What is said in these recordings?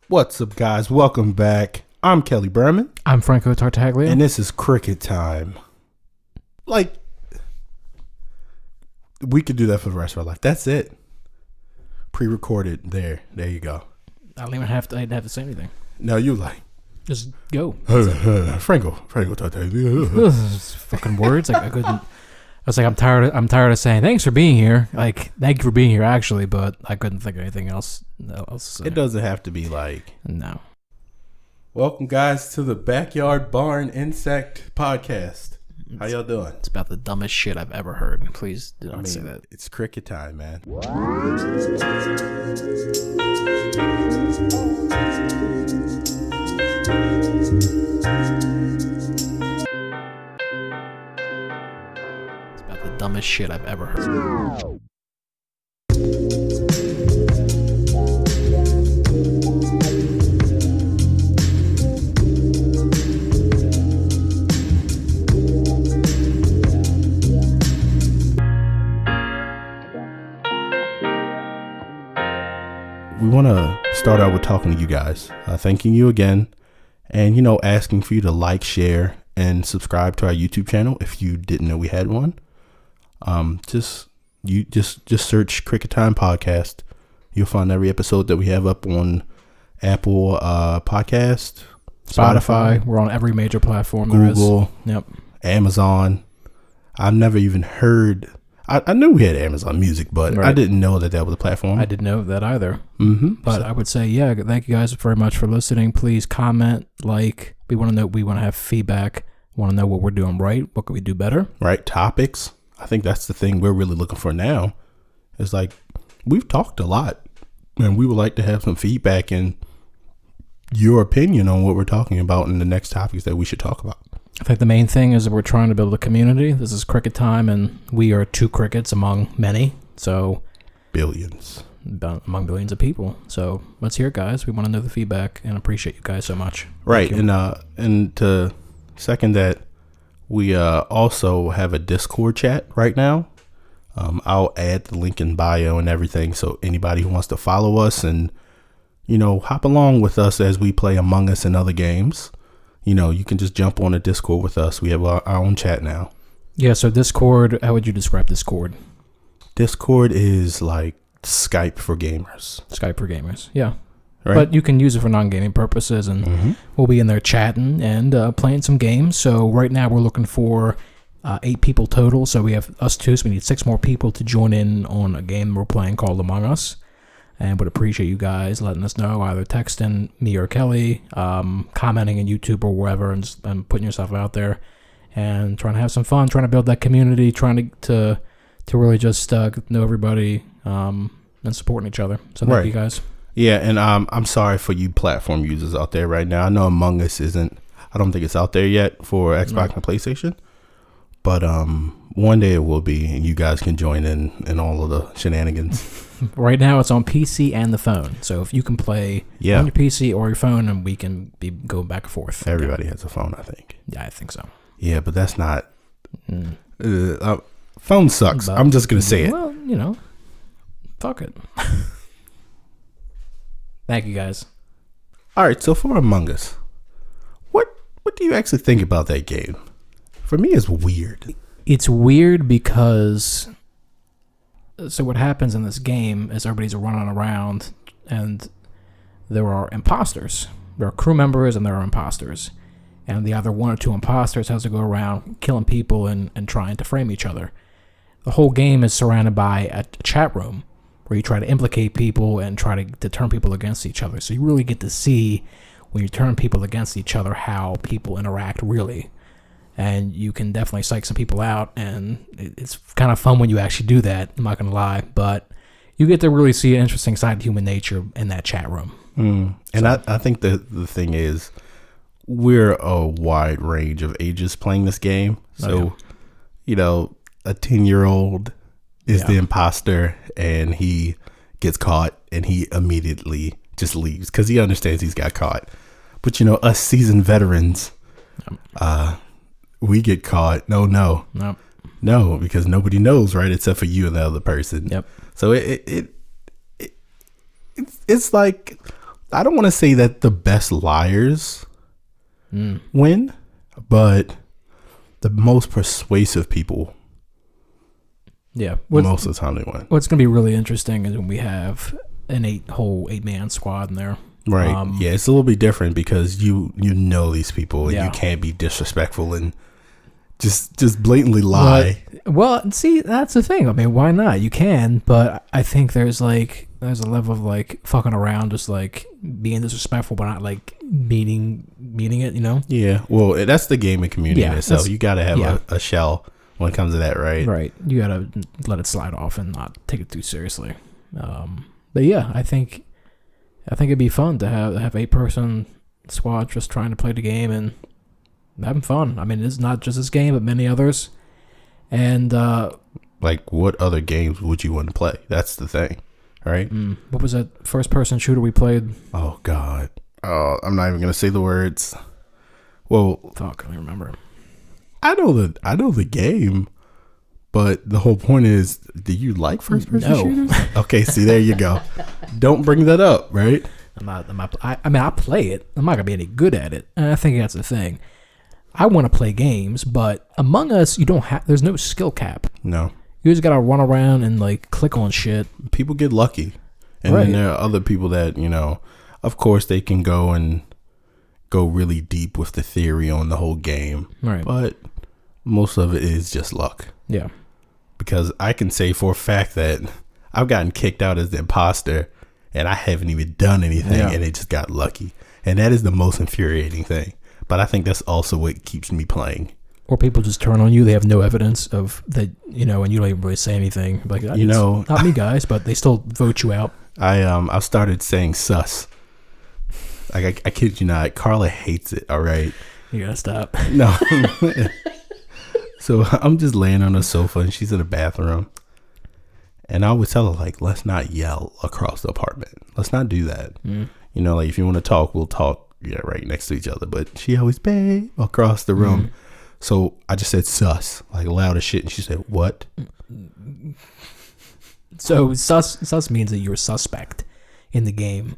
What's up, guys? Welcome back. I'm Kelly Berman. I'm Franco Tartaglia. And this is Cricket Time. Like, we could do that for the rest of our life. That's it. Pre-recorded. There you go. I don't even have to say anything. No, you like. Just go. Franco Tartaglia. Fucking words. Like I couldn't. I was like, I'm tired of saying thanks for being here. Like, thank you for being here, actually, but I couldn't think of anything else to say. It doesn't have to be like. No. Welcome, guys, to the Backyard Barn Insect Podcast. How y'all doing? It's about the dumbest shit I've ever heard. Please do not say that. It's cricket time, man. It's about the dumbest shit I've ever heard. We want to start out with talking to you guys, thanking you again, and asking for you to like, share, and subscribe to our YouTube channel if you didn't know we had one. Just search Cricket Time Podcast. You'll find every episode that we have up on Apple Podcast, Spotify. We're on every major platform. Google, Yep, Amazon. I've never even heard. I knew we had Amazon Music, but right. I didn't know that was a platform. I didn't know that either. Mm-hmm. But I would say, thank you guys very much for listening. Please comment, like. We want to know. We want to have feedback. Want to know what we're doing right. What could we do better? Right. Topics. I think that's the thing we're really looking for now. It's like we've talked a lot, and we would like to have some feedback and your opinion on what we're talking about and the next topics that we should talk about. I think the main thing is that we're trying to build a community. This is Cricket Time, and we are two crickets among many. So billions. Among billions of people. So let's hear it, guys. We want to know the feedback and appreciate you guys so much. Right. And to second that, we also have a Discord chat right now. I'll add the link in bio and everything. So anybody who wants to follow us and, hop along with us as we play Among Us and other games, you can just jump on a Discord with us. We have our own chat now. Yeah. So Discord, how would you describe Discord? Discord is like Skype for gamers. Yeah. Right? But you can use it for non-gaming purposes, and we'll be in there chatting and playing some games. So right now we're looking for 8 people total. So we have us 2, so we need 6 more people to join in on a game we're playing called Among Us. And would appreciate you guys letting us know, either texting me or Kelly, commenting in YouTube or wherever, and putting yourself out there and trying to have some fun, trying to build that community, trying to really just know everybody and supporting each other. So thank you guys. Yeah, and I'm sorry for you platform users out there right now. I know Among Us isn't. I don't think it's out there yet for Xbox and PlayStation, but one day it will be, and you guys can join in all of the shenanigans. Right now it's on PC and the phone, so if you can play on your PC or your phone, and we can be going back and forth. Everybody has a phone, I think. Yeah, I think so. Yeah, but that's not. Phone sucks. But, I'm just gonna say it. Well, fuck it. Thank you, guys. All right, so for Among Us, what do you actually think about that game? For me, it's weird. It's weird because. So what happens in this game is everybody's running around, and there are imposters. There are crew members and there are imposters. And the other 1 or 2 imposters has to go around killing people and trying to frame each other. The whole game is surrounded by a chat room where you try to implicate people and try to turn people against each other. So you really get to see, when you turn people against each other, how people interact really. And you can definitely psych some people out, and it's kind of fun when you actually do that, I'm not going to lie. But you get to really see an interesting side of human nature in that chat room. And I think the thing is, we're a wide range of ages playing this game. So, a 10-year-old is the imposter, and he gets caught, and he immediately just leaves because he understands he's got caught. But, us seasoned veterans... we get caught. No, because nobody knows, right? Except for you and the other person. Yep. So it's like I don't want to say that the best liars win, but the most persuasive people, most of the time they win. What's going to be really interesting is when we have an 8-man squad in there. Right. Yeah, it's a little bit different because you know these people and you can't be disrespectful and just blatantly lie. Well, see, that's the thing. I mean, why not? You can, but I think there's a level of like fucking around, just like being disrespectful, but not like meaning it, you know? Yeah. Well, that's the gaming community in itself. You got to have a shell when it comes to that, right? Right. You got to let it slide off and not take it too seriously. But yeah, I think it'd be fun to have 8-person squad just trying to play the game and having fun. I mean, it's not just this game, but many others. And like, what other games would you want to play? That's the thing, right? What was that first-person shooter we played? Oh God, I'm not even gonna say the words. Well, fuck, I don't remember. I know the game, but the whole point is, do you like first-person shooters? Okay, see, there you go. Don't bring that up, right? I play it. I'm not gonna be any good at it, and I think that's the thing. I want to play games, but Among Us, there's no skill cap. No. You just gotta run around and like click on shit. People get lucky. And then there are other people that, of course they can go really deep with the theory on the whole game. Right. But most of it is just luck. Yeah. Because I can say for a fact that I've gotten kicked out as the imposter and I haven't even done anything and it just got lucky. And that is the most infuriating thing. But I think that's also what keeps me playing. Or people just turn on you. They have no evidence of that, and you don't even really say anything. Like, not me, guys, but they still vote you out. I started saying sus. Like, I kid you not. Carla hates it, all right? You gotta stop. No. So I'm just laying on the sofa and she's in the bathroom. And I always tell her, like, let's not yell across the apartment. Let's not do that. Like, if you want to talk, we'll talk. Yeah, right next to each other. But she always bang across the room. So I just said sus, like loud as shit. And she said, what? So sus means that you're a suspect in the game.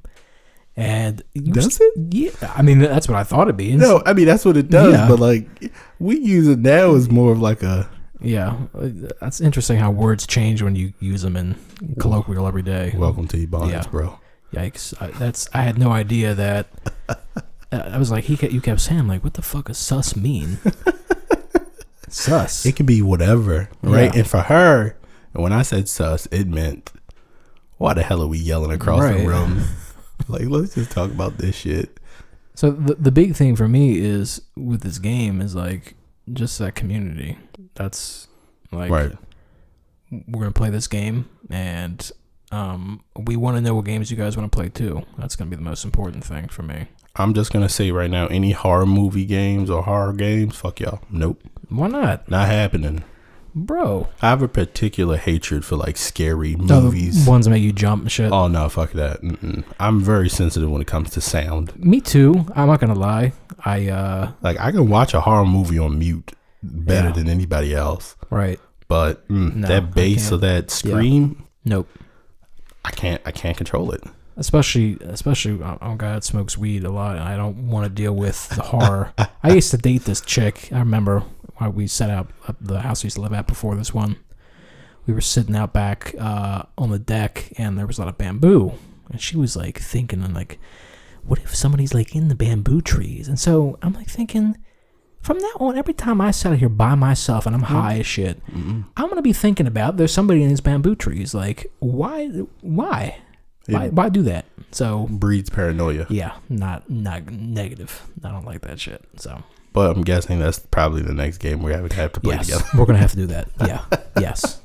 And does it? Yeah. I mean, that's what I thought it means. No, I mean, that's what it does. Yeah. But like, we use it now as more of like a... Yeah. That's interesting how words change when you use them in colloquial every day. Welcome to Ebonics, bro. Yikes! I had no idea that. I was like, you kept saying, like, what the fuck does sus mean? Sus. It can be whatever, right? Yeah. And for her, when I said sus, it meant, why the hell are we yelling across the room? Like, let's just talk about this shit. So the big thing for me is with this game is like just that community. That's like, we're gonna play this game and. We want to know what games you guys want to play too. That's going to be the most important thing for me. I'm just going to say right now, any horror movie games or horror games, fuck y'all. Nope. Why not? Not happening. Bro. I have a particular hatred for like scary movies. The ones that make you jump and shit. Oh no, fuck that. I'm very sensitive when it comes to sound. Me too. I'm not going to lie. I can watch a horror movie on mute better than anybody else. Right. But that bass of that scream. Yeah. Nope. I can't control it. Especially I'm a guy that smokes weed a lot, and I don't want to deal with the horror. I used to date this chick. I remember when we set up the house we used to live at before this one. We were sitting out back on the deck, and there was a lot of bamboo. And she was like thinking, and like, what if somebody's like in the bamboo trees? And so I'm like thinking, from now on, every time I sit out here by myself and I'm high as shit, I'm gonna be thinking about there's somebody in these bamboo trees. Like, why do that? So breeds paranoia. Yeah, not negative. I don't like that shit. So, but I'm guessing that's probably the next game we're gonna have to play together. We're gonna have to do that. Yeah. Yes.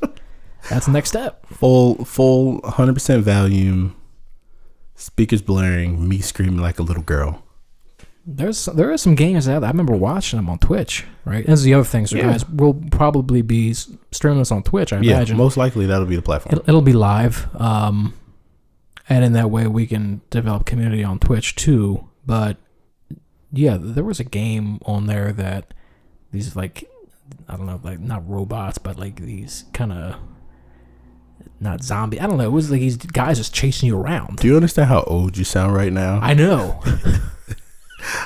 That's the next step. Full 100% volume, speakers blaring, me screaming like a little girl. There are some games out there. I remember watching them on Twitch, right? This is the other thing. So guys, we'll probably be streaming this on Twitch, I imagine. Most likely that'll be the platform. It'll be live. And in that way we can develop community on Twitch too. But yeah, there was a game on there that these like, I don't know, like not robots, but like these kind of not zombie. I don't know. It was like these guys just chasing you around. Do you understand how old you sound right now? I know.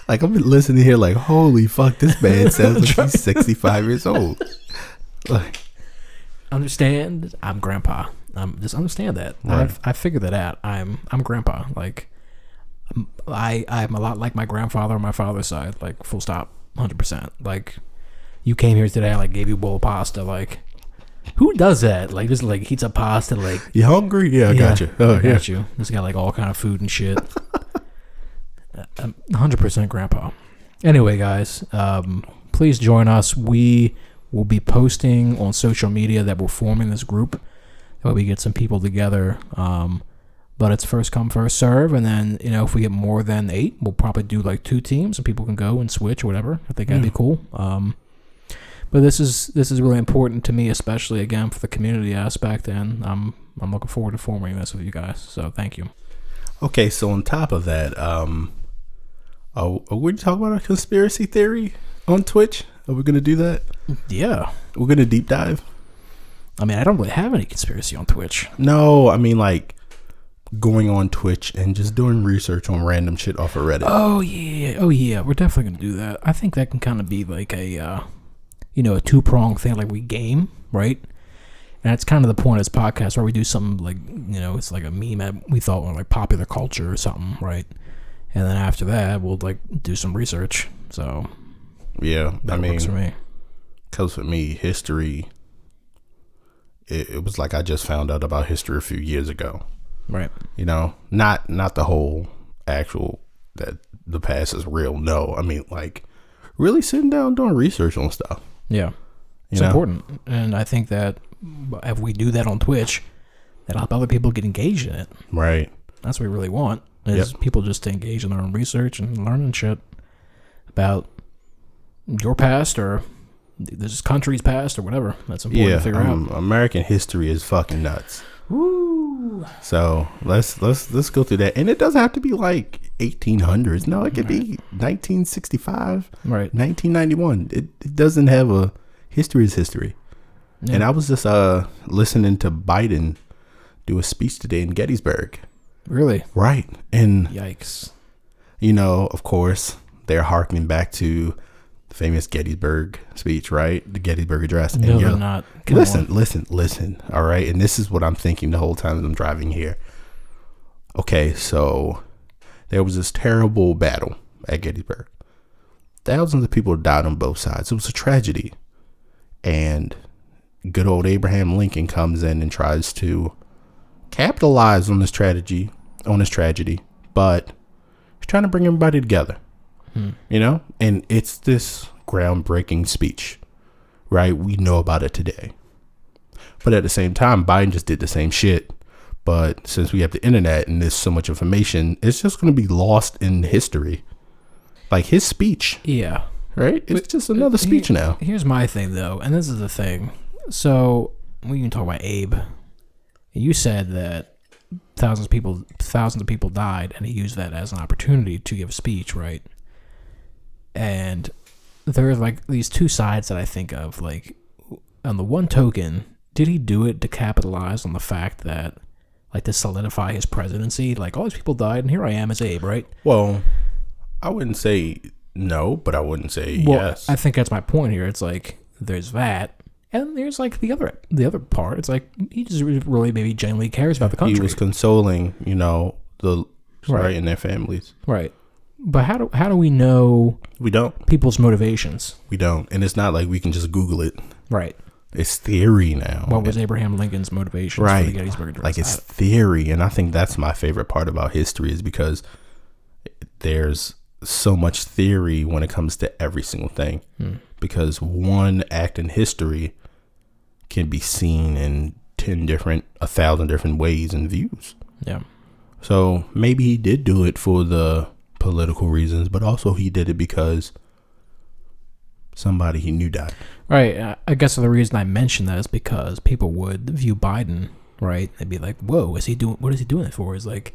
Like, I'm listening here like, holy fuck, this man sounds like he's 65 years old. Like, understand? I'm grandpa. Just understand that. Right. I figured that out. I'm grandpa. Like, I'm a lot like my grandfather on my father's side. Like, full stop, 100%. Like, you came here today. I like gave you a bowl of pasta. Like, who does that? Like, just like heats up pasta. Like, you hungry? Yeah, I got you. Oh, I got you. Just got like all kind of food and shit. 100% grandpa. Anyway, guys, please join us. We will be posting on social media that we're forming this group. That way we get some people together. But it's first come, first serve. And then, you know, if we get more than 8, we'll probably do like 2 teams and people can go and switch or whatever. I think that'd be cool. But this is really important to me, especially again for the community aspect. And I'm looking forward to forming this with you guys. So thank you. Okay, so on top of that, are we talking about a conspiracy theory on Twitch? Are we going to do that? Yeah. We're going to deep dive? I mean, I don't really have any conspiracy on Twitch. No, I mean, like, going on Twitch and just doing research on random shit off of Reddit. Oh, yeah. We're definitely going to do that. I think that can kind of be like a, a 2-pronged thing, like we game, right? And that's kind of the point of this podcast, where we do something like, it's like a meme that we thought was like popular culture or something, right? And then after that, we'll like do some research. So yeah, that works for me. Because for me, history, it was like I just found out about history a few years ago. Right. Not the whole actual that the past is real. No, I mean, like, really sitting down doing research on stuff. Yeah. It's important. And I think that if we do that on Twitch, that'll help other people get engaged in it. Right. That's what we really want, is people just to engage in their own research and learning shit about your past or this country's past or whatever. That's important to figure out. American history is fucking nuts. Woo. So let's go through that. And it doesn't have to be like 1800s. No, it could be 1965, right? 1991. It doesn't have a history is history. Yeah. And I was just listening to Biden do a speech today in Gettysburg. Really? Right. And yikes. Of course, they're harkening back to the famous Gettysburg speech, right? The Gettysburg Address. No, they're not. Listen. All right. And this is what I'm thinking the whole time as I'm driving here. Okay, so there was this terrible battle at Gettysburg. Thousands of people died on both sides. It was a tragedy. And good old Abraham Lincoln comes in and tries to capitalize on this tragedy, but he's trying to bring everybody together. And it's this groundbreaking speech, right? We know about it today. But at the same time, Biden just did the same shit. But since we have the internet and there's so much information, it's just going to be lost in history. Like his speech. Yeah. Right? It's just another speech now. Here's my thing, though, and this is the thing. So we can talk about Abe. You said that thousands of people died, and he used that as an opportunity to give a speech, right? And there are like these two sides that I think of. Like, on the one token, did he do it to capitalize on the fact that, like, to solidify his presidency? Like, all these people died, and here I am as Abe, right? Well, I wouldn't say no, but I wouldn't say yes. I think that's my point here. It's like there's that, and there's like the other part. It's like he just really maybe genuinely cares about the country. He was consoling, the right in their families. Right. But how do we know? We don't. People's motivations. We don't, and it's not like we can just Google it. Right. It's theory now. What was Abraham Lincoln's motivation for the Gettysburg Address? Like, it's theory, and I think that's my favorite part about history, is because there's so much theory when it comes to every single thing. Because one act in history can be seen in 1,000 different ways and views. Yeah. So maybe he did do it for the political reasons, but also he did it because somebody he knew died. Right. I guess the reason I mentioned that is because people would view Biden, right? They'd be like, "Whoa, what is he doing it for?" Is like,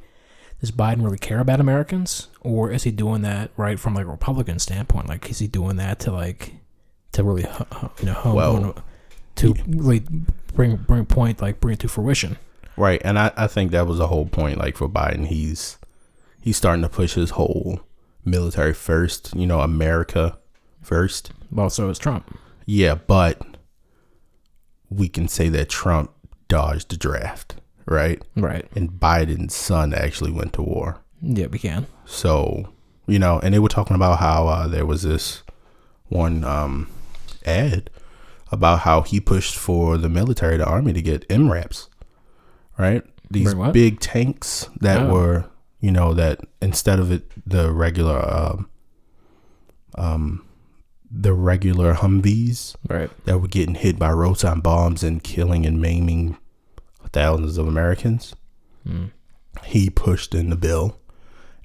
does Biden really care about Americans, or is he doing that right from like a Republican standpoint? Like, is he doing that to really bring it to fruition. Right, and I think that was the whole point. Like for Biden, he's starting to push his whole military first, America first. Well, so is Trump. Yeah, but we can say that Trump dodged the draft, right? Right. And Biden's son actually went to war. Yeah, we can. So, and they were talking about how there was this one ad about how he pushed for the military, the army, to get MRAPs, right? These big tanks that were, that instead of the regular Humvees, right, that were getting hit by roadside bombs and killing and maiming thousands of Americans. He pushed in the bill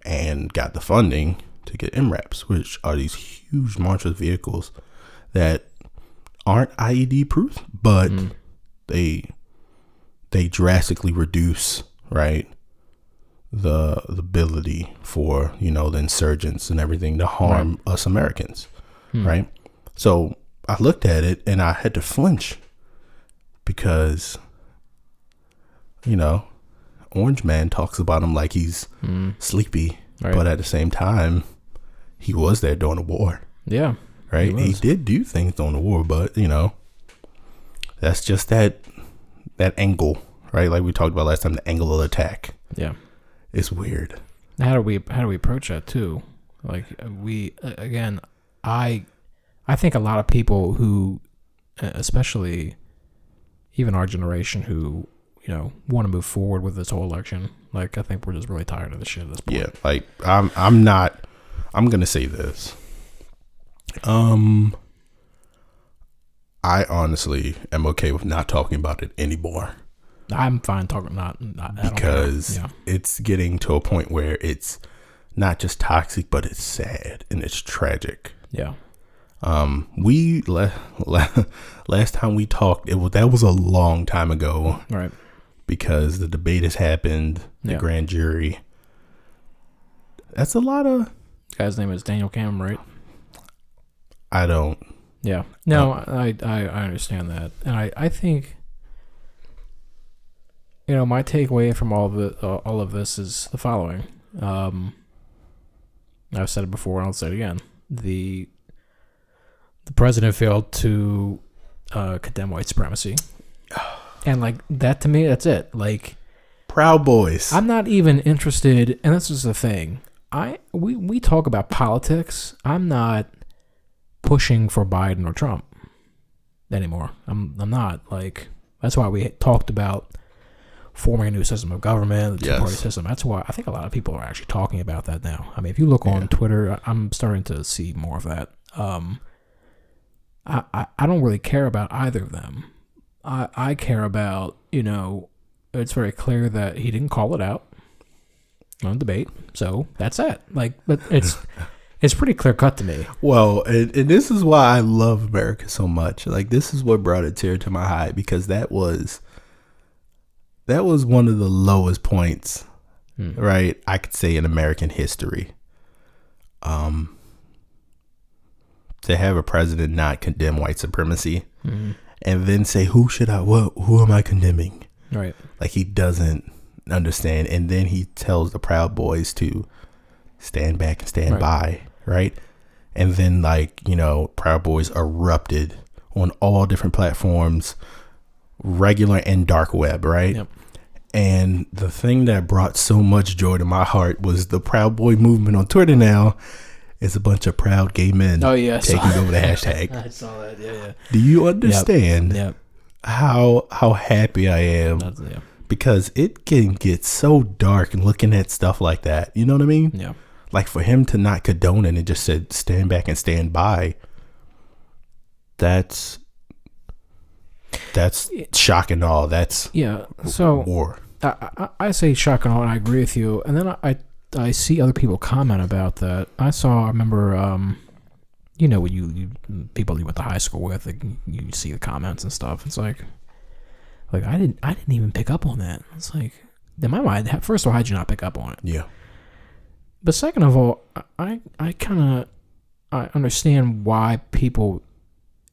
and got the funding to get MRAPs, which are these huge monstrous vehicles that aren't IED proof, but they drastically reduce, right, the ability for the insurgents and everything to harm us Americans, right? So I looked at it and I had to flinch because Orange Man talks about him like he's sleepy, but at the same time he was there during the war. Yeah, right. He did do things during the war, but that's just that angle, right? Like we talked about last time, the angle of attack. Yeah, it's weird. How do we approach that too? Like I think a lot of people who, especially even our generation, who want to move forward with this whole election, like I think we're just really tired of this shit at this point. Yeah, like I'm gonna say this. I honestly am okay with not talking about it anymore. I'm fine talking not because it's getting to a point where it's not just toxic, but it's sad and it's tragic. Yeah. We last time we talked, that was a long time ago, right? Because the debate has happened, the grand jury. That's a lot of. This guy's name is Daniel Cameron, right? I don't. Yeah. No, I understand that, and I think. My takeaway from all of this is the following. I've said it before and I'll say it again. The president failed to condemn white supremacy. And like that, to me, that's it. Like, Proud Boys. I'm not even interested, and this is the thing. We talk about politics. I'm not pushing for Biden or Trump anymore. I'm not. Like, that's why we talked about forming a new system of government, the two-party system. That's why I think a lot of people are actually talking about that now. I mean, if you look on Twitter, I'm starting to see more of that. I don't really care about either of them. I care about, it's very clear that he didn't call it out on debate, so that's it. Like, but it's pretty clear cut to me. Well, and this is why I love America so much. Like, this is what brought a tear to my eye, because that was one of the lowest points, right? I could say in American history. To have a president not condemn white supremacy and then say, who am I condemning? Right. Like, he doesn't understand. And then he tells the Proud Boys to stand back and stand by. Right. And then, like, Proud Boys erupted on all different platforms, regular and dark web. Right. Yep. And the thing that brought so much joy to my heart was the Proud Boy movement on Twitter now. It's a bunch of proud gay men taking over the hashtag. I saw that. Yeah. Do you understand how happy I am? Because it can get so dark and looking at stuff like that. You know what I mean? Yeah. Like, for him to not condone it and just said stand back and stand by. That's shock and awe. That's So war. I say shock and awe, and I agree with you. And then I see other people comment about that. I remember, when you people you went to high school with, like, you see the comments and stuff. It's like I didn't even pick up on that. It's like, in my mind, first of all, how'd you not pick up on it? Yeah. But second of all, I understand why people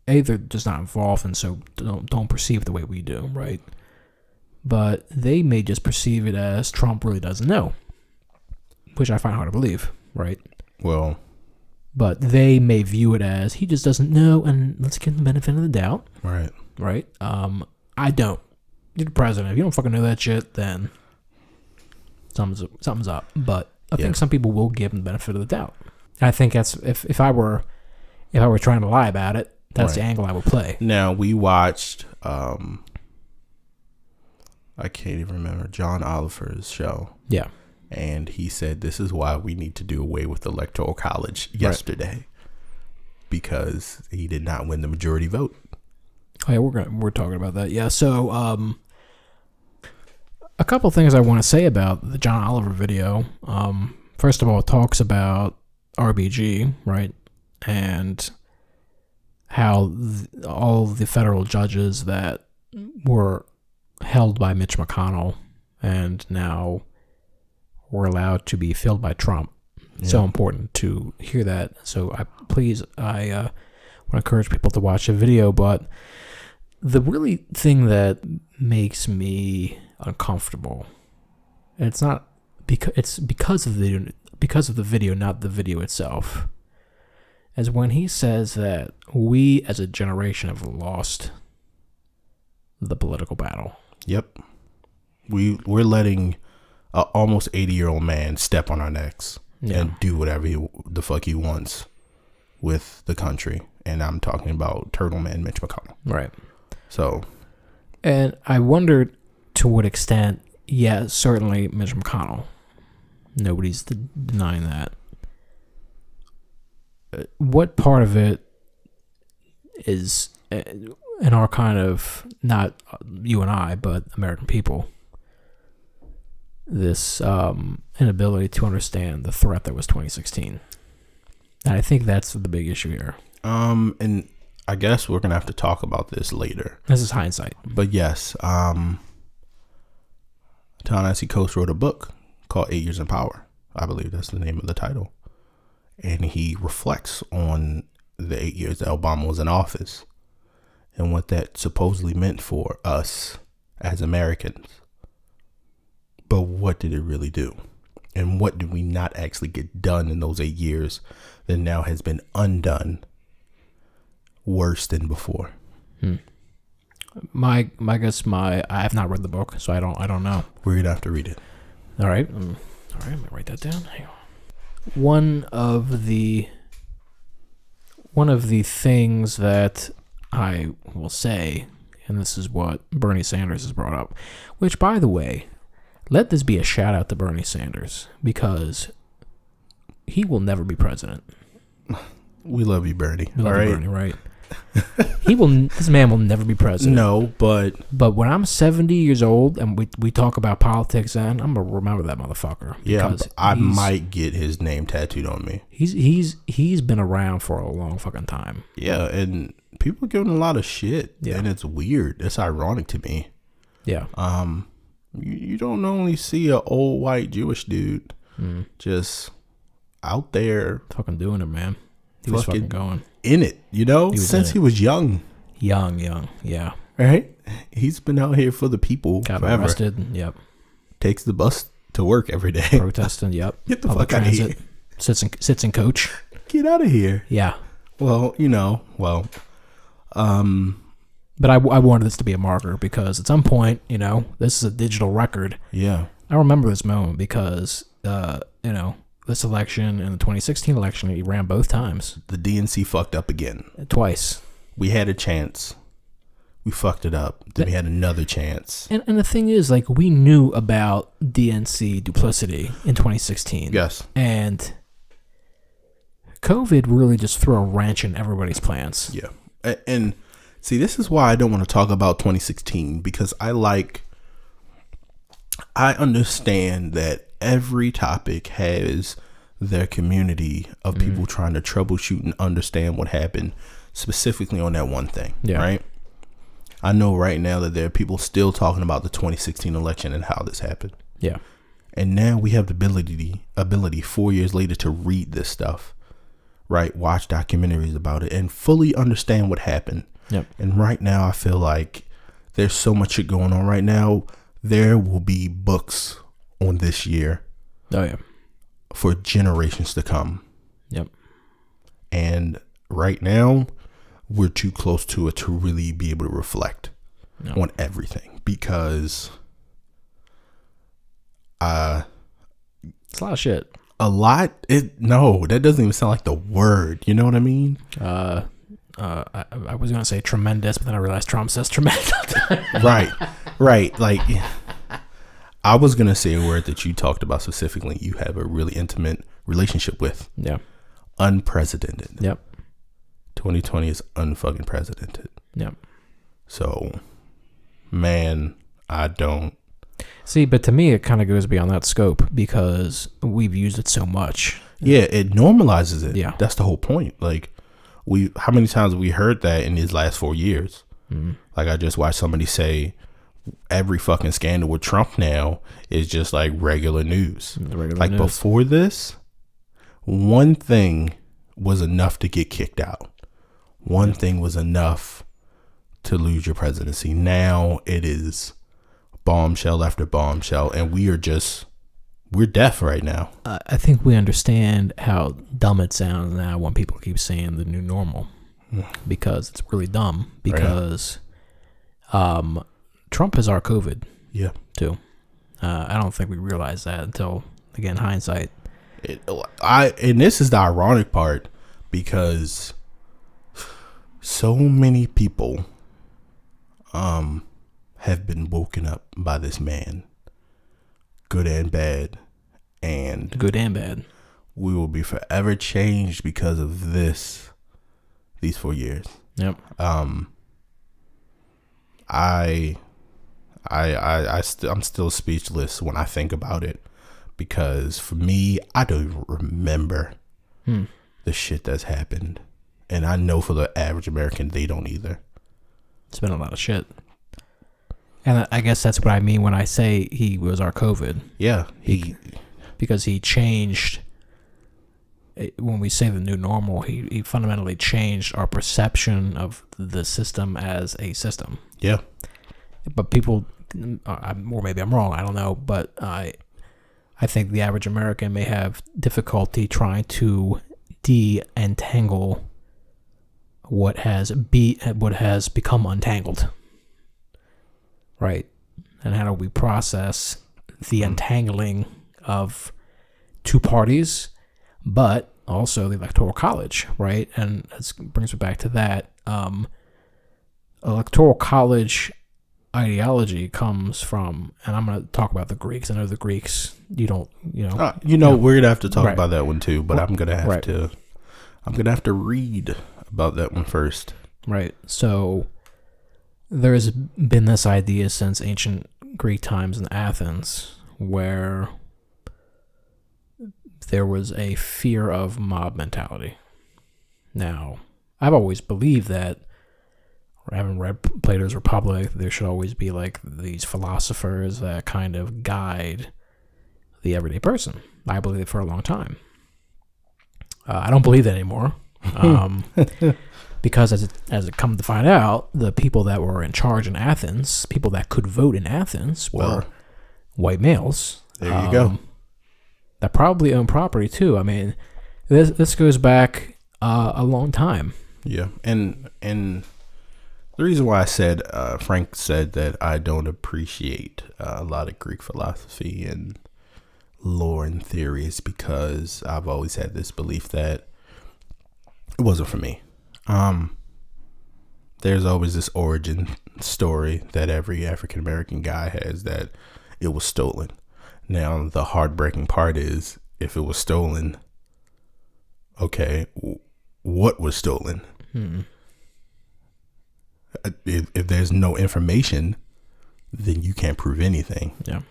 they're just not involved and so don't perceive it the way we do, right? But they may just perceive it as Trump really doesn't know, which I find hard to believe, right? Well, but they may view it as he just doesn't know, and let's give him the benefit of the doubt. Right. Right? I don't. You're the president. If you don't fucking know that shit, then something's up. But I think some people will give him the benefit of the doubt. I think that's if I were trying to lie about it, that's the angle I would play. Now we watched I can't even remember John Oliver's show. Yeah. And he said this is why we need to do away with the Electoral College yesterday. Because he did not win the majority vote. Oh yeah, we're talking about that. Yeah, so a couple things I want to say about the John Oliver video. First of all, it talks about RBG, right? And how all the federal judges that were held by Mitch McConnell and now were allowed to be filled by Trump. Yeah. So important to hear that. So I want to encourage people to watch the video. But the really thing that makes me uncomfortable, and it's because of the video, not the video itself, is when he says that we as a generation have lost the political battle. Yep. We're letting an almost 80-year-old man step on our necks and do whatever the fuck he wants with the country. And I'm talking about Turtle Man Mitch McConnell. Right. So. And I wondered to what extent, certainly Mitch McConnell. Nobody's denying that. What part of it is in our kind of, not you and I, but American people, this inability to understand the threat that was 2016. And I think that's the big issue here. And I guess we're going to have to talk about this later. This is hindsight. But yes, Ta-Nehisi Coates wrote a book called 8 Years in Power. I believe that's the name of the title. And he reflects on the 8 years that Obama was in office and what that supposedly meant for us as Americans. But what did it really do? And what did we not actually get done in those 8 years that now has been undone worse than before? I have not read the book, so I don't know. We're gonna have to read it. All right. I'm gonna write that down. Hang on. One of the things that I will say, and this is what Bernie Sanders has brought up, which, by the way, let this be a shout out to Bernie Sanders, because he will never be president. We love you, Bernie. We love you, Bernie, right? This man will never be president. No, but when I'm 70 years old and we talk about politics, then I'm gonna remember that motherfucker. Yeah, I might get his name tattooed on me. He's been around for a long fucking time. Yeah, and people give him a lot of shit. Yeah, and it's weird. It's ironic to me. Yeah. You don't normally see an old white Jewish dude just out there fucking doing it, man. He was fucking going in it, since he was young. Young, yeah. Right? He's been out here for the people. Got forever. arrested, yep. Takes the bus to work every day. Protesting, yep. Get the fuck out of here. Sits in coach. Get out of here. Yeah. Well, But I wanted this to be a marker because at some point, this is a digital record. Yeah. I remember this moment because, this election and the 2016 election, he ran both times. The DNC fucked up again. Twice. We had a chance. We fucked it up. Then we had another chance. And the thing is, we knew about DNC duplicity in 2016. Yes. And COVID really just threw a wrench in everybody's plans. Yeah. And see, this is why I don't want to talk about 2016, because I understand that every topic has their community of people trying to troubleshoot and understand what happened specifically on that one thing. Yeah. Right. I know right now that there are people still talking about the 2016 election and how this happened. Yeah. And now we have the ability 4 years later to read this stuff. right? Watch documentaries about it and fully understand what happened. Yep. And right now, I feel like there's so much shit going on right now. There will be books on this year. Oh, yeah. For generations to come. Yep. And right now, we're too close to it to really be able to reflect on everything, because it's a lot of shit. A lot. No, that doesn't even sound like the word. You know what I mean? I was gonna say tremendous, but then I realized Trump says tremendous. Right. Like, I was gonna say a word that you talked about specifically. You have a really intimate relationship with. Yeah. Unprecedented. Yep. 2020 is unfucking precedented. Yep. So, man, I don't. See, but to me, it kind of goes beyond that scope because we've used it so much. Yeah, it normalizes it. Yeah. That's the whole point. Like, how many times have we heard that in these last 4 years? Mm-hmm. Like, I just watched somebody say every fucking scandal with Trump now is just like regular news. Like, before this, one thing was enough to get kicked out. One thing was enough to lose your presidency. Now it is bombshell after bombshell, and we're deaf right now. I think we understand how dumb it sounds now when people keep saying the new normal, because it's really dumb. Because Trump is our COVID, too. I don't think we realize that until, again, hindsight. And this is the ironic part, because so many people have been woken up by this man, good and bad, and we will be forever changed because of these 4 years. Yep. I'm still speechless when I think about it, because for me, I don't even remember the shit that's happened. And I know for the average American, they don't either. It's been a lot of shit. And I guess that's what I mean when I say he was our COVID. Yeah. Because he changed, when we say the new normal, he fundamentally changed our perception of the system as a system. Yeah. But people, or maybe I'm wrong, I don't know, but I think the average American may have difficulty trying to de-entangle what has become untangled, right? And how do we process the untangling of two parties, but also the Electoral College, right? And that brings me back to that. Electoral College ideology comes from, and I'm going to talk about the Greeks. I know the Greeks, we're going to have to talk about that one too, but I'm going to have to read about that one first. Right. So there's been this idea since ancient Greek times in Athens where there was a fear of mob mentality. Now, I've always believed that, having read Plato's Republic, there should always be like these philosophers that kind of guide the everyday person. I believed it for a long time. I don't believe that anymore. Because as it come to find out, the people that were in charge in Athens, people that could vote in Athens, were white males. There you go. That probably own property too. I mean, this goes back a long time. Yeah, and the reason why I said Frank said that I don't appreciate a lot of Greek philosophy and lore and theories, because I've always had this belief that it wasn't for me. There's always this origin story that every African American guy has, that it was stolen. Now, the heartbreaking part is, if it was stolen, okay, what was stolen? If there's no information, then you can't prove anything. Yeah.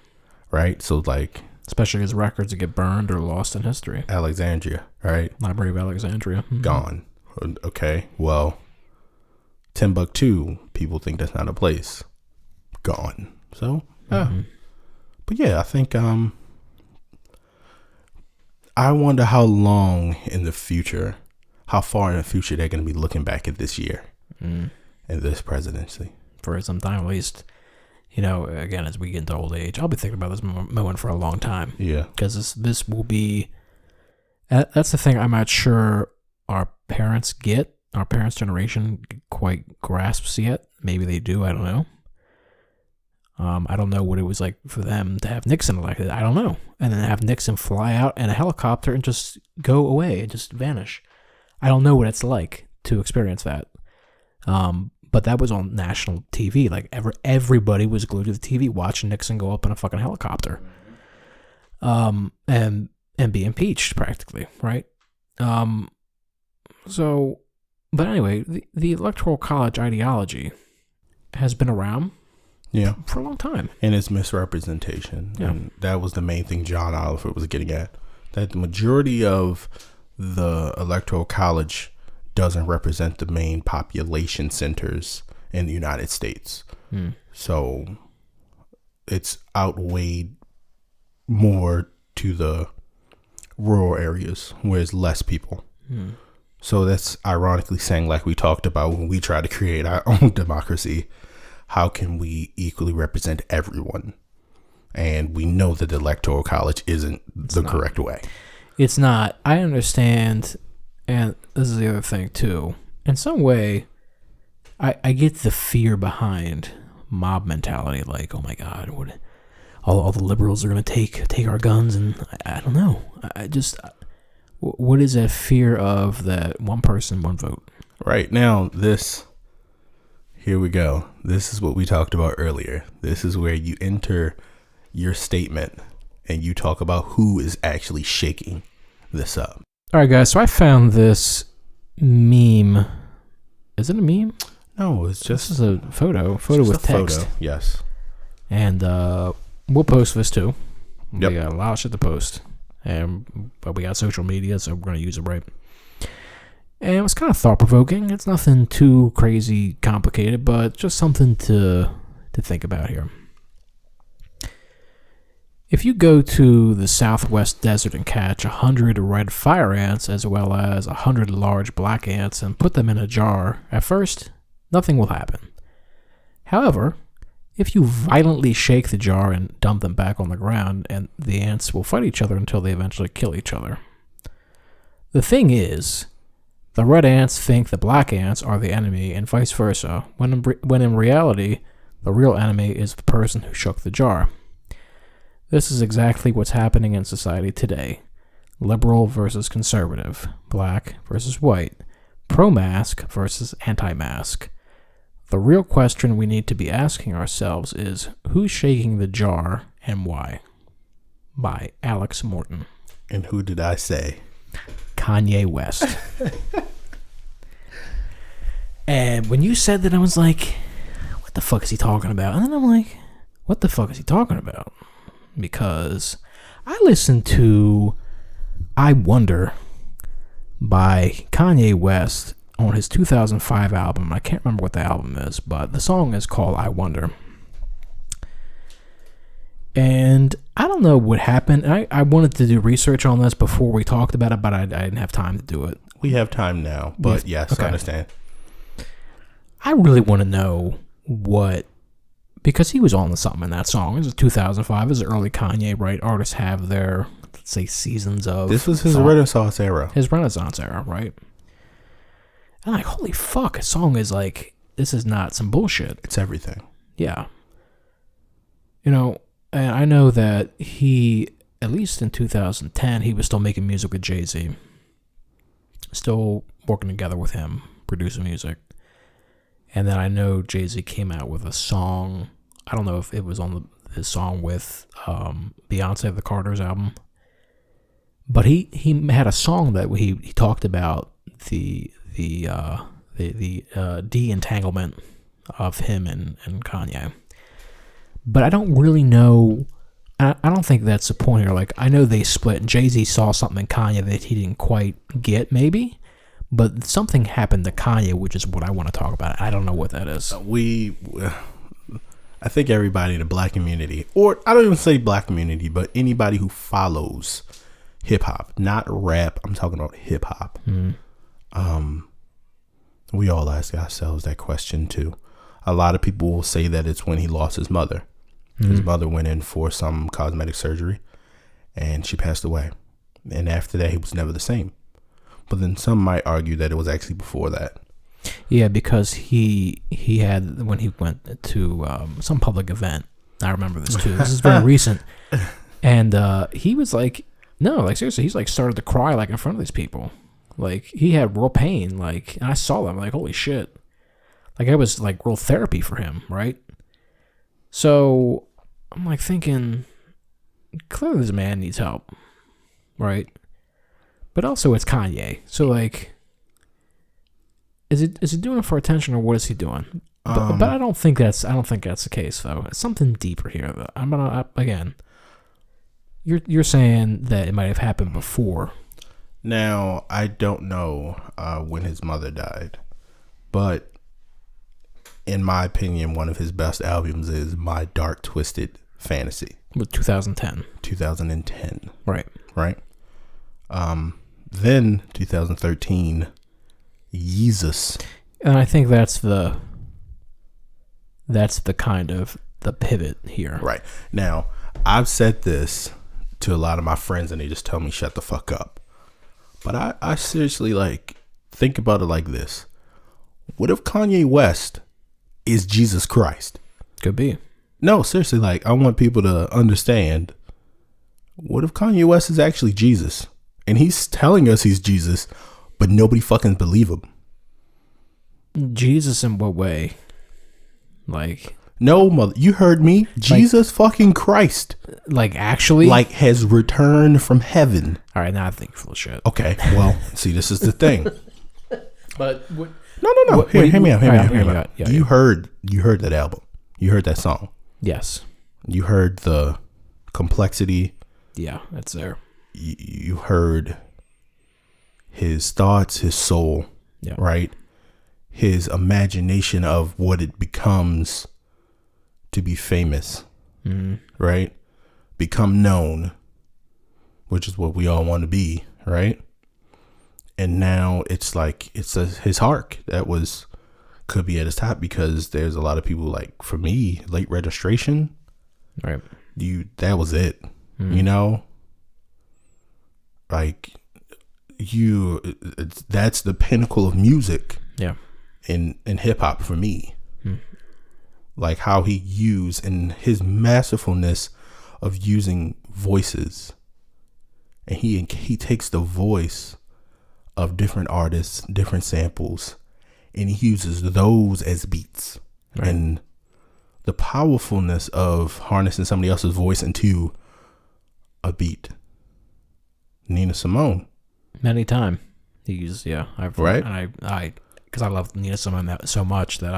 Right? So, like, especially as records that get burned or lost in history. Alexandria, right? Library of Alexandria. Gone. Okay, well, Timbuktu, people think that's not a place. Gone. So, but yeah, I think I wonder how long in the future how far in the future they're going to be looking back at this year and this presidency. For some time at least. Again, as we get into old age, I'll be thinking about this moment for a long time. Yeah. Because this will be... That's the thing I'm not sure our parents generation quite grasps yet. Maybe they do, I don't know. I don't know what it was like for them to have Nixon elected. I don't know. And then have Nixon fly out in a helicopter and just go away and just vanish. I don't know what it's like to experience that. But that was on national TV. Like everybody was glued to the TV watching Nixon go up in a fucking helicopter. And be impeached practically, right? But anyway, the Electoral College ideology has been around for a long time. And it's misrepresentation. Yeah. And that was the main thing John Oliver was getting at. That the majority of the Electoral College doesn't represent the main population centers in the United States. So it's outweighed more to the rural areas where there's less people. So that's ironically saying, like we talked about when we try to create our own democracy, how can we equally represent everyone? And we know that the Electoral College isn't the correct way. It's not. I understand. And this is the other thing too. In some way, I get the fear behind mob mentality. Like, oh my God, what? All the liberals are going to take our guns, and I don't know. What is that fear of that one person, one vote? Right now, here we go. This is what we talked about earlier. This is where you enter your statement and you talk about who is actually shaking this up. All right, guys. So I found this meme. Is it a meme? No, it's just this is a photo with text. Photo. Yes. And we'll post this too. Yep. We got a lot of shit to post. But we got social media, so we're going to use it right. And it was kind of thought-provoking. It's nothing too crazy complicated, but just something to think about here. If you go to the Southwest desert and catch 100 red fire ants as well as 100 large black ants and put them in a jar, at first, nothing will happen. However, if you violently shake the jar and dump them back on the ground, and the ants will fight each other until they eventually kill each other. The thing is, the red ants think the black ants are the enemy and vice versa, when in reality, the real enemy is the person who shook the jar. This is exactly what's happening in society today. Liberal versus conservative, black versus white, pro-mask versus anti-mask. The real question we need to be asking ourselves is, who's shaking the jar and why? By Alex Morton. And who did I say? Kanye West. And when you said that, I was like, what the fuck is he talking about? And then I'm like, what the fuck is he talking about? Because I listened to I Wonder by Kanye West on his 2005 album. I can't remember what the album is, but the song is called I Wonder. And I don't know what happened. I wanted to do research on this before we talked about it, but I didn't have time to do it. We have time now, but yes, okay. I understand. I really want to know what, because he was on to something in that song. This is 2005. This is early Kanye, right? Artists have their, let's say, seasons of... This was his Renaissance era. His Renaissance era, right? And I'm like, holy fuck, a song is like, this is not some bullshit. It's everything. Yeah. You know, and I know that he, at least in 2010, he was still making music with Jay-Z. Still working together with him, producing music. And then I know Jay-Z came out with a song. I don't know if it was on his song with Beyonce, the Carter's album. But he had a song that he talked about the de-entanglement of him and Kanye. But I don't really know. I don't think that's the point here. Like, I know they split, and Jay-Z saw something in Kanye that he didn't quite get, maybe. But something happened to Kanye, which is what I want to talk about. I don't know what that is. I think everybody in the black community, or I don't even say black community, but anybody who follows hip hop, not rap, I'm talking about hip hop, We all ask ourselves that question too. A lot of people will say that it's when he lost his mother. His mother went in for some cosmetic surgery and she passed away. And after that, he was never the same. But then some might argue that it was actually before that. Yeah, because he had, when he went to some public event, I remember this too. This is very recent. And he was like, no, like seriously, he's like started to cry like in front of these people. Like he had real pain. Like, and I saw them like, holy shit. Like it was like real therapy for him, right? So I'm like thinking, clearly this man needs help, right? But also it's Kanye. So like, is he doing it for attention or what is he doing? But I don't think that's the case though. It's something deeper here. Though. I'm gonna again. You're saying that it might have happened before. Now I don't know when his mother died, but in my opinion, one of his best albums is My Dark Twisted Fantasy. With 2010. 2010. Right. Right. Then 2013, Yeezus. And I think that's the kind of the pivot here. Right. Now, I've said this to a lot of my friends and they just tell me shut the fuck up. But I seriously like think about it like this. What if Kanye West is Jesus Christ? Could be. No, seriously, like I want people to understand. What if Kanye West is actually Jesus? And he's telling us he's Jesus, but nobody fucking believe him. Jesus in what way? Like, no, mother, you heard me. Jesus fucking Christ. Like actually? Like has returned from heaven. All right, now I think you're full of shit. Okay, well, see, this is the thing. But what, No. Hear me out. Yeah, You heard that album. You heard that song. Yes. You heard the complexity. Yeah, that's there. You heard his thoughts, his soul, right? His imagination of what it becomes to be famous, right? Become known, which is what we all want to be, right? And now it's like his arc that could be at his top because there's a lot of people like, for me, Late Registration, right? That was it, you know. Like that's the pinnacle of music, in hip hop for me. Like how he used and his masterfulness of using voices, and he takes the voice of different artists, different samples, and he uses those as beats. Right. And the powerfulness of harnessing somebody else's voice into a beat. Nina Simone. Many time he used, right. And I because I love Nina Simone so much that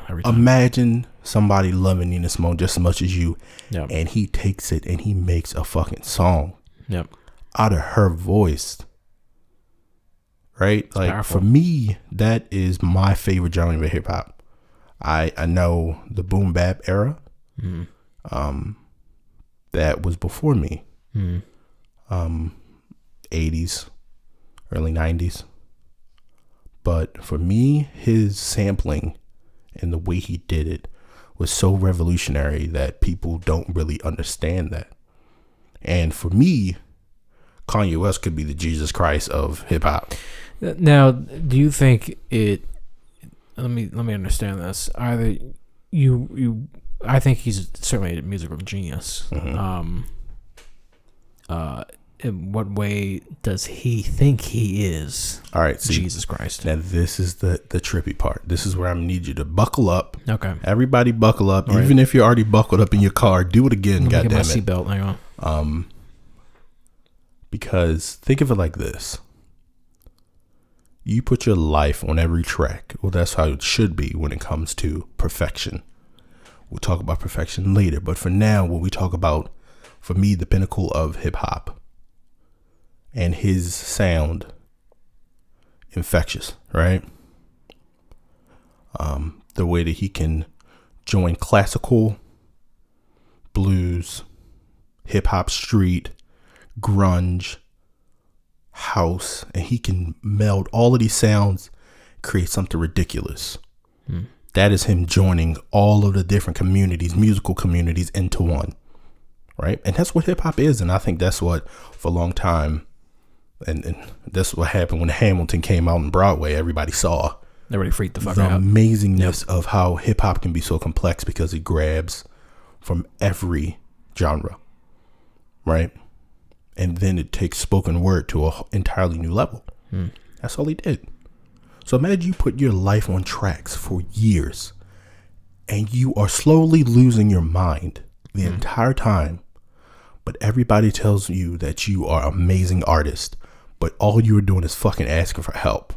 every time. Imagine somebody loving Nina Simone just as much as you, and he takes it and he makes a fucking song out of her voice. Right? Like powerful. For me, that is my favorite genre of hip hop. I know the boom bap era. That was before me. 80s, early 90s. But for me, his sampling and the way he did it was so revolutionary that people don't really understand that. And for me, Kanye West could be the Jesus Christ of hip hop. Now, do you think it? Let me understand this. Either you, I think he's certainly a musical genius. In what way does he think he is? All right, see, Jesus Christ. Now this is the trippy part. This is where I need you to buckle up. Okay. Everybody buckle up. All Even right. if you're already buckled up in your car, do it again. Let me get my Goddammit. seatbelt. Hang on. Because think of it like this. You put your life on every track. Well, that's how it should be when it comes to perfection. We'll talk about perfection later. But for now, when we talk about, for me, the pinnacle of hip hop and his sound, infectious, right? The way that he can join classical, blues, hip hop, street, grunge, house, and he can meld all of these sounds, create something ridiculous. That is him joining all of the different communities, musical communities, into one, right? And that's what hip hop is. And I think that's what, for a long time, and that's what happened when Hamilton came out on Broadway. Everybody saw Everybody freaked the fuck the out. amazingness of how hip hop can be so complex because it grabs from every genre, right? And then it takes spoken word to an entirely new level. That's all he did. So imagine you put your life on tracks for years and you are slowly losing your mind the entire time, but everybody tells you that you are an amazing artist, but all you are doing is fucking asking for help.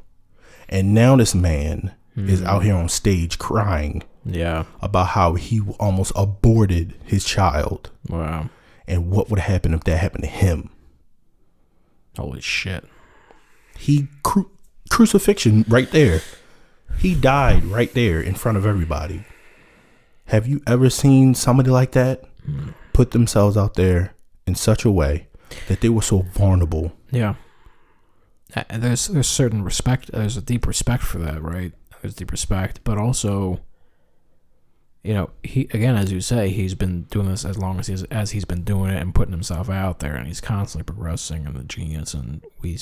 And now this man is out here on stage crying about how he almost aborted his child. Wow. And what would happen if that happened to him? Holy shit. He crucifixion right there. He died right there in front of everybody. Have you ever seen somebody like that put themselves out there in such a way that they were so vulnerable? Yeah. There's certain respect. There's a deep respect for that, right? There's deep respect, but also, you know, he, again, as you say, he's been doing this as long as he's been doing it and putting himself out there, and he's constantly progressing and the genius, and we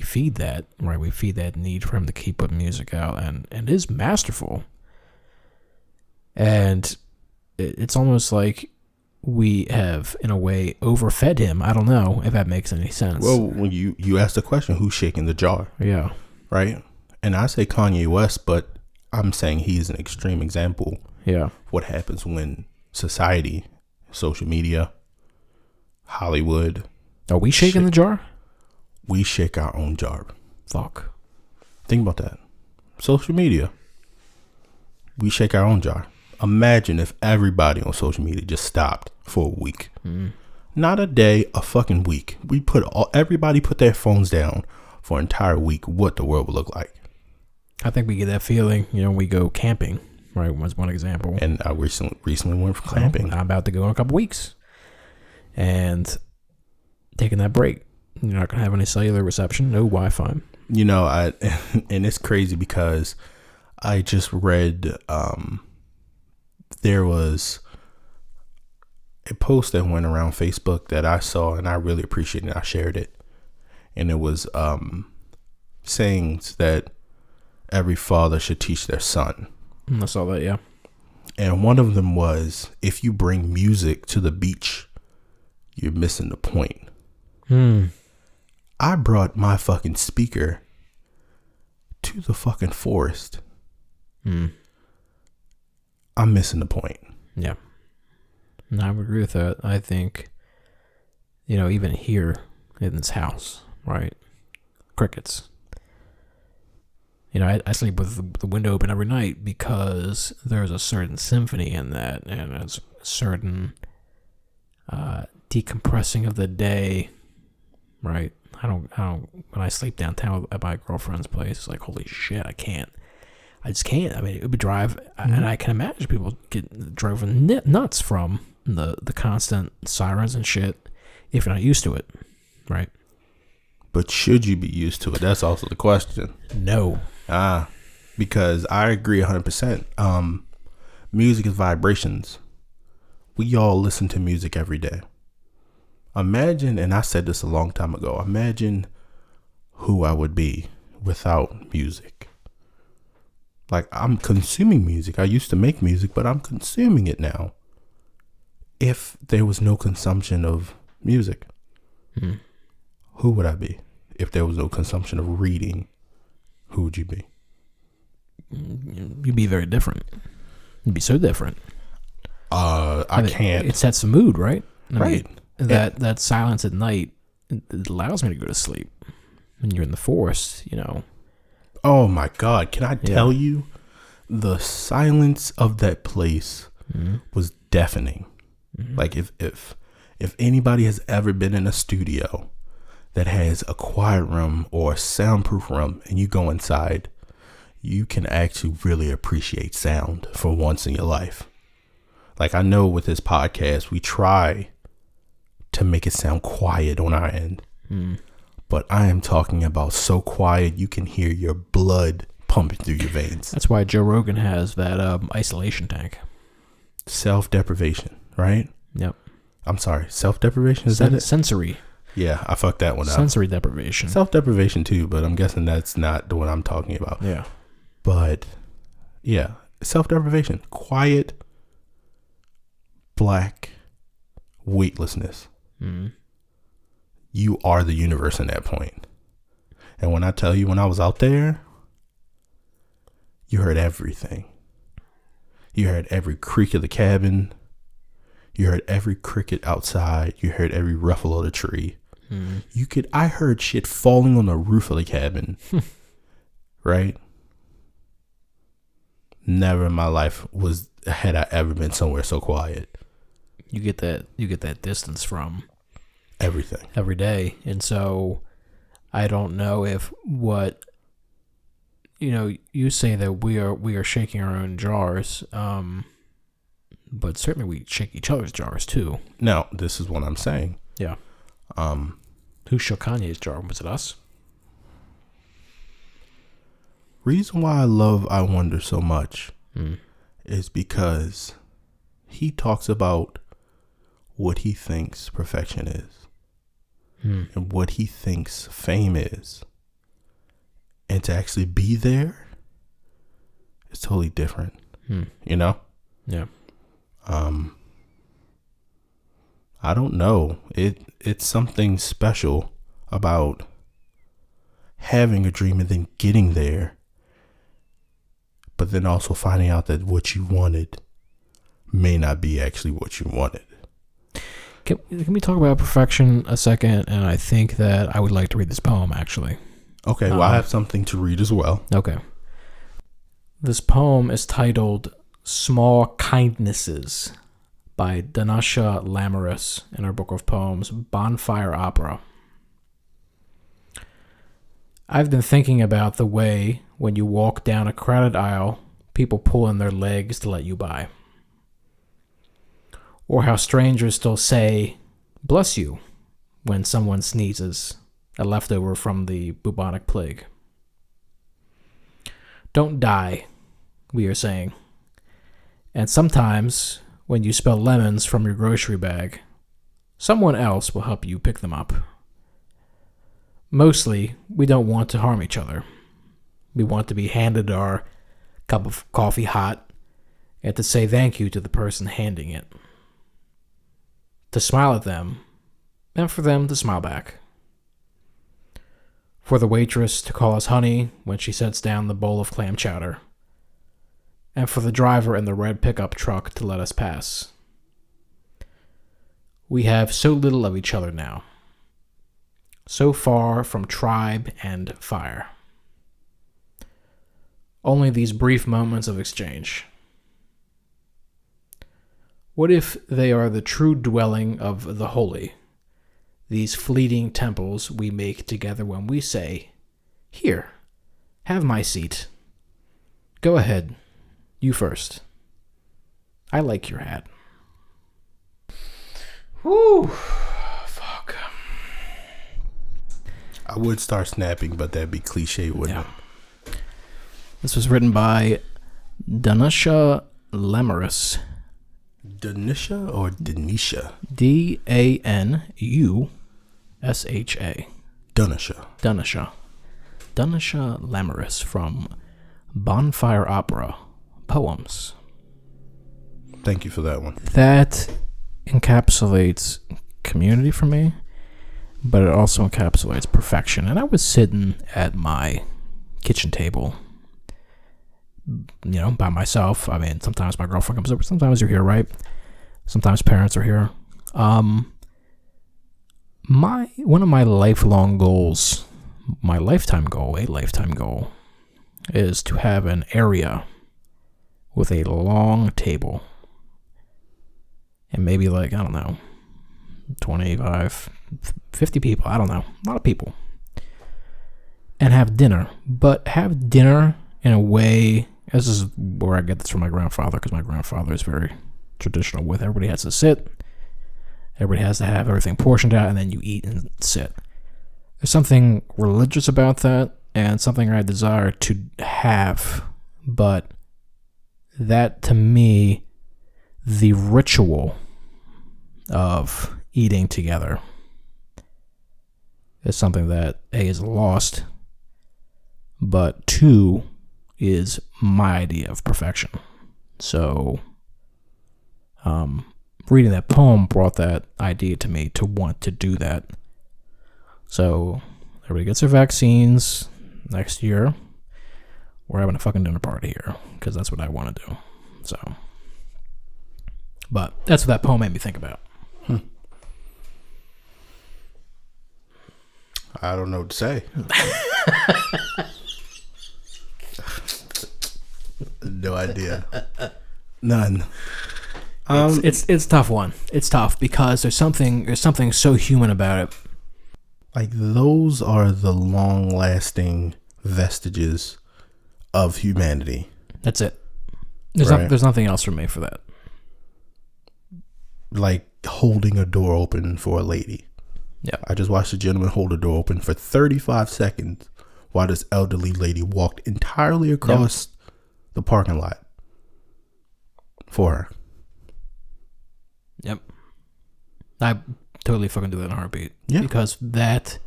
feed that, right? We feed that need for him to keep putting music out, and it is masterful. And it's almost like we have, in a way, overfed him. I don't know if that makes any sense. Well, when you asked the question, who's shaking the jar? Yeah. Right? And I say Kanye West, but I'm saying he's an extreme example. Yeah. Of what happens when society, social media, Hollywood. Are we shaking the jar? We shake our own jar. Fuck. Think about that. Social media. We shake our own jar. Imagine if everybody on social media just stopped for a week. Not a day, a fucking week. Everybody put their phones down for an entire week. What the world would look like. I think we get that feeling, you know, we go camping, right? Was one example. And I recently went for camping. I'm about to go in a couple weeks. And taking that break. You're not going to have any cellular reception, no Wi-Fi. You know, and it's crazy because I just read, there was a post that went around Facebook that I saw and I really appreciated it. I shared it. And it was sayings that every father should teach their son. I saw that, yeah. And one of them was, if you bring music to the beach, you're missing the point. I brought my fucking speaker to the fucking forest. I'm missing the point. Yeah. And I would agree with that. I think, you know, even here in this house, right? Crickets. You know, I sleep with the window open every night because there's a certain symphony in that, and a certain decompressing of the day, right? I don't. When I sleep downtown at my girlfriend's place, it's like, holy shit, I just can't. I mean, it would drive, and I can imagine people get driven nuts from the constant sirens and shit if you're not used to it, right? But should you be used to it? That's also the question. No. Because I agree 100%. Music is vibrations. We all listen to music every day. Imagine, and I said this a long time ago, imagine who I would be without music. Like, I'm consuming music. I used to make music, but I'm consuming it now. If there was no consumption of music, who would I be? If there was no consumption of reading, who would you be? You'd be very different. You'd be so different. I can't. It sets the mood, right? Right. That silence at night, it allows me to go to sleep. When you're in the forest, you know. Oh my God. Can I tell you? The silence of that place was deafening. Like if anybody has ever been in a studio that has a quiet room or a soundproof room and you go inside, you can actually really appreciate sound for once in your life. Like, I know with this podcast, we try to make it sound quiet on our end. but I am talking about so quiet you can hear your blood pumping through your veins. That's why Joe Rogan has that isolation tank. Self-deprivation, right? Yep. I'm sorry, self-deprivation, is that it? Sensory. Yeah, I fucked that one up. Sensory deprivation. Self-deprivation too, but I'm guessing that's not the one I'm talking about. Yeah. But yeah, self-deprivation, quiet, black weightlessness. Mm-hmm. You are the universe in that point. And when I tell you, when I was out there, you heard everything. You heard every creak of the cabin. You heard every cricket outside. You heard every ruffle of the tree. Mm-hmm. I heard shit falling on the roof of the cabin. Right? Never in my life had I ever been somewhere so quiet. You get that distance from everything every day. And so I don't know if what you say that we are shaking our own jars, but certainly we shake each other's jars too. Now, this is what I'm saying. Yeah. Who shook Kanye's jar? Was it us? Reason why I love I Wonder so much is because he talks about what he thinks perfection is and what he thinks fame is. And to actually be there is totally different. You know? Yeah. I don't know. It's something special about having a dream and then getting there, but then also finding out that what you wanted may not be actually what you wanted. Can we talk about perfection a second? And I think that I would like to read this poem, actually. Okay, well, I have something to read as well. Okay. This poem is titled Small Kindnesses by Danasha Lamoris in her book of poems, Bonfire Opera. I've been thinking about the way when you walk down a crowded aisle, people pull in their legs to let you by. Or how strangers still say, bless you, when someone sneezes, a leftover from the bubonic plague. Don't die, we are saying. And sometimes, when you spill lemons from your grocery bag, someone else will help you pick them up. Mostly, we don't want to harm each other. We want to be handed our cup of coffee hot and to say thank you to the person handing it. To smile at them, and for them to smile back. For the waitress to call us honey when she sets down the bowl of clam chowder. And for the driver in the red pickup truck to let us pass. We have so little of each other now. So far from tribe and fire. Only these brief moments of exchange. What if they are the true dwelling of the holy, these fleeting temples we make together when we say, here, have my seat. Go ahead, you first. I like your hat. Whew, fuck. I would start snapping, but that'd be cliche, wouldn't it? This was written by Danasha Lamoris. Danisha or Denisha? Danusha. Danisha. Danasha Lamoris from Bonfire Opera Poems. Thank you for that one. That encapsulates community for me, but it also encapsulates perfection. And I was sitting at my kitchen table, by myself. I mean, sometimes my girlfriend comes over. Sometimes you're here, right? Sometimes parents are here. One of my lifelong goals, a lifetime goal, is to have an area with a long table. And maybe 25, 50 people. I don't know. A lot of people. And have dinner. But have dinner in a way, this is where I get this from my grandfather, because my grandfather is very traditional with everybody has to sit. Everybody has to have everything portioned out, and then you eat and sit. There's something religious about that and something I desire to have, but that to me, the ritual of eating together is something that A, is lost, but 2, is my idea of perfection. So, reading that poem brought that idea to me to want to do that. So, everybody gets their vaccines next year. We're having a fucking dinner party here because that's what I want to do. So, but that's what that poem made me think about. I don't know what to say. No idea. None. It's a tough one. It's tough because there's something so human about it. Like, those are the long-lasting vestiges of humanity. That's it. There's nothing else for me for that. Like holding a door open for a lady. Yeah. I just watched a gentleman hold a door open for 35 seconds while this elderly lady walked entirely across the parking lot for her. Yep. I totally fucking do that in a heartbeat. Yeah. Because that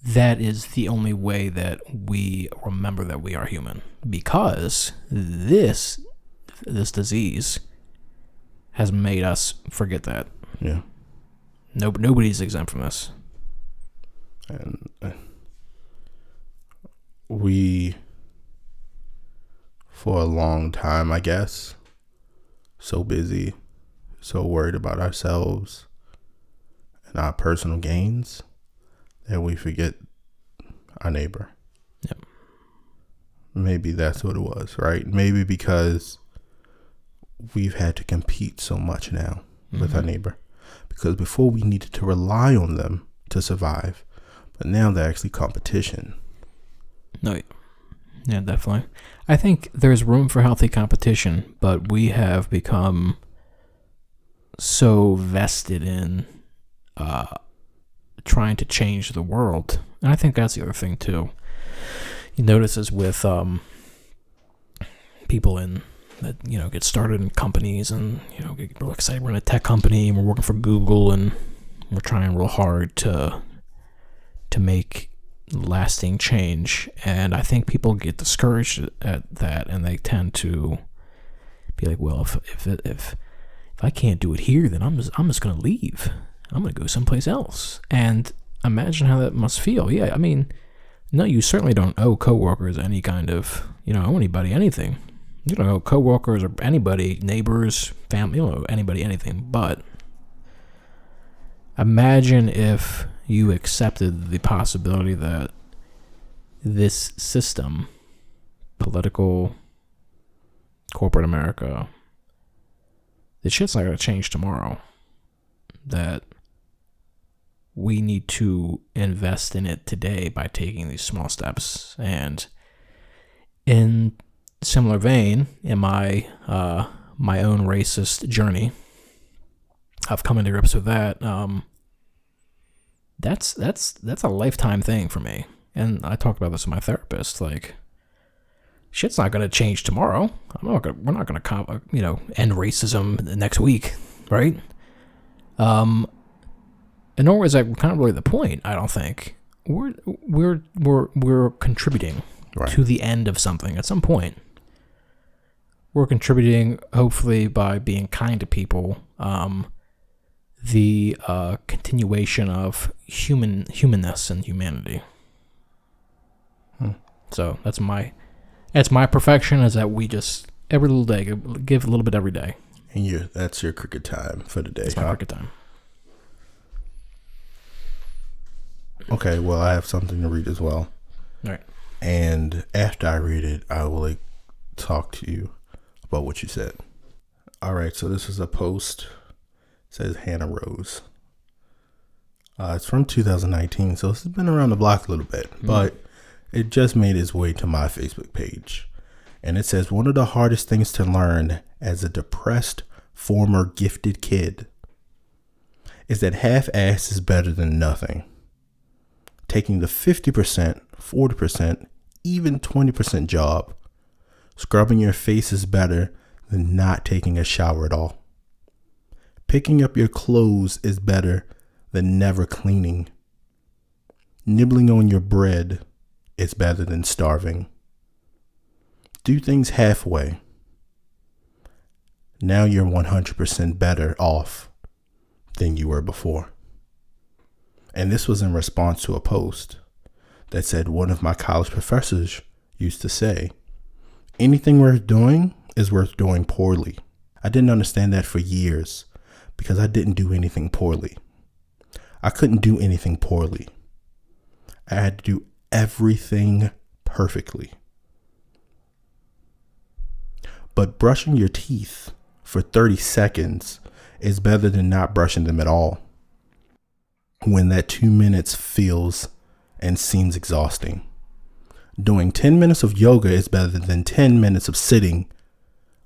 is the only way that we remember that we are human. Because this disease has made us forget that. Yeah. Nobody's exempt from this. And we, for a long time, I guess, so busy, so worried about ourselves and our personal gains that we forget our neighbor. Yep. Maybe that's what it was, right? Maybe because we've had to compete so much now with our neighbor. Because before we needed to rely on them to survive, but now they're actually competition. No, yeah, definitely. I think there's room for healthy competition, but we have become so vested in trying to change the world, and I think that's the other thing too. You notice this with people that get started in companies, and we're excited we're in a tech company and we're working for Google and we're trying real hard to make lasting change, and I think people get discouraged at that, and they tend to be like, well, if I can't do it here, then I'm just gonna leave. I'm gonna go someplace else. And imagine how that must feel. Yeah, I mean, no, you certainly don't owe coworkers any kind of anybody anything. You don't owe coworkers or anybody, neighbors, family, anybody anything. But imagine if you accepted the possibility that this system, political, corporate America, this shit's not going to change tomorrow. That we need to invest in it today by taking these small steps. And in similar vein, in my my own racist journey, I've come into grips with that. That's a lifetime thing for me, and I talked about this with my therapist. Like, shit's not gonna change tomorrow. We're not gonna end racism next week, right? And nor is that kind of really the point. I don't think we're contributing to the end of something at some point. We're contributing, hopefully, by being kind to people. The continuation of humanness and humanity. So that's my perfection, is that we just every little day give a little bit every day. And that's your cricket time for the day. That's my cricket time. Okay, well, I have something to read as well. All right. And after I read it, I will talk to you about what you said. All right, so this is a post. It says Hannah Rose. It's from 2019, so it's been around the block a little bit, but it just made its way to my Facebook page. And it says, one of the hardest things to learn as a depressed, former gifted kid is that half-ass is better than nothing. taking the 50%, 40%, even 20% job. Scrubbing your face is better than not taking a shower at all. Picking up your clothes is better than never cleaning. Nibbling on your bread is better than starving. Do things halfway. Now you're 100% better off than you were before. And this was in response to a post that said one of my college professors used to say, anything worth doing is worth doing poorly. I didn't understand that for years because I didn't do anything poorly. I couldn't do anything poorly. I had to do everything perfectly. But brushing your teeth for 30 seconds is better than not brushing them at all, when that 2 minutes feels and seems exhausting. Doing 10 minutes of yoga is better than 10 minutes of sitting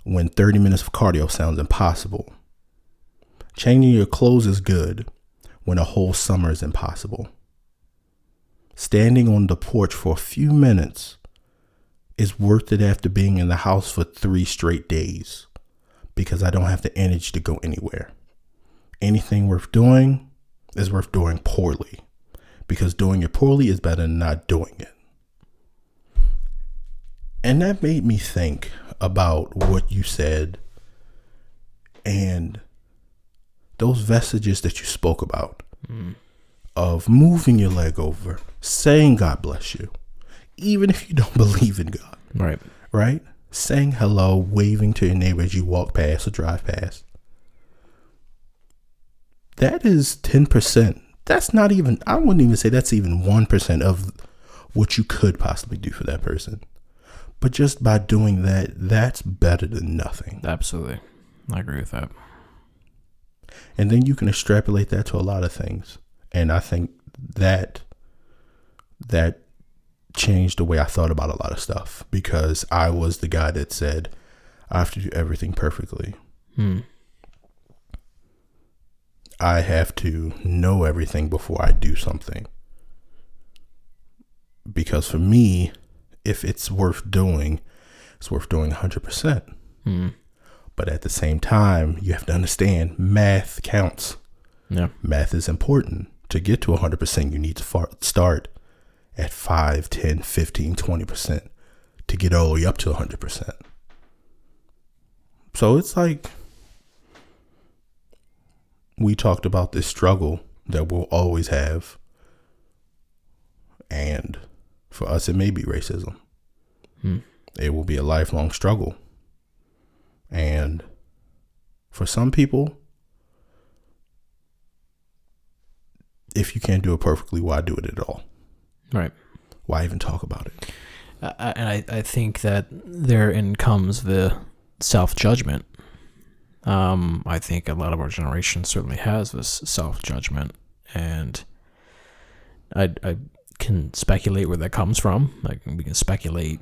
when 30 minutes of cardio sounds impossible. Changing your clothes is good when a whole summer is impossible. Standing on the porch for a few minutes is worth it after being in the house for 3 straight days, because I don't have the energy to go anywhere. Anything worth doing is worth doing poorly, because doing it poorly is better than not doing it. And that made me think about what you said and those vestiges that you spoke about of moving your leg over, saying God bless you, even if you don't believe in God. Right. Right? Saying hello, waving to your neighbor as you walk past or drive past. That is 10%. That's not even, I wouldn't even say that's even 1% of what you could possibly do for that person. But just by doing that, that's better than nothing. Absolutely. I agree with that. And then you can extrapolate that to a lot of things. And I think that changed the way I thought about a lot of stuff, because I was the guy that said, I have to do everything perfectly. I have to know everything before I do something. Because for me, if it's worth doing, it's worth doing 100%. But at the same time, you have to understand math counts. Yeah. Math is important. To get to 100%, you need to start at 5, 10, 15, 20% to get all the way up to 100%. So it's like we talked about this struggle that we'll always have. And for us, it may be racism. It will be a lifelong struggle. And for some people, if you can't do it perfectly, why do it at all? Right. Why even talk about it? And I think that therein comes the self-judgment. I think a lot of our generation certainly has this self-judgment, and I can speculate where that comes from. Like, we can speculate,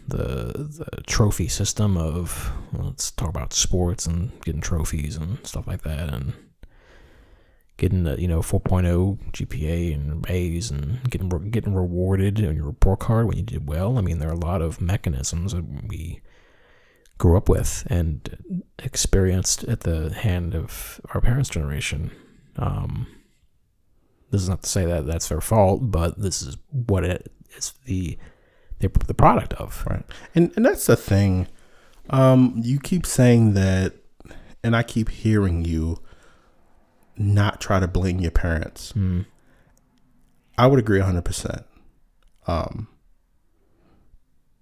the trophy system of, let's talk about sports and getting trophies and stuff like that, and getting a 4.0 GPA and A's and getting rewarded on your report card when you did well. I mean, there are a lot of mechanisms that we grew up with and experienced at the hand of our parents' generation. This is not to say that that's their fault, but this is what it is the product of. Right. And that's the thing. You keep saying that, and I keep hearing you not try to blame your parents. I would agree 100%.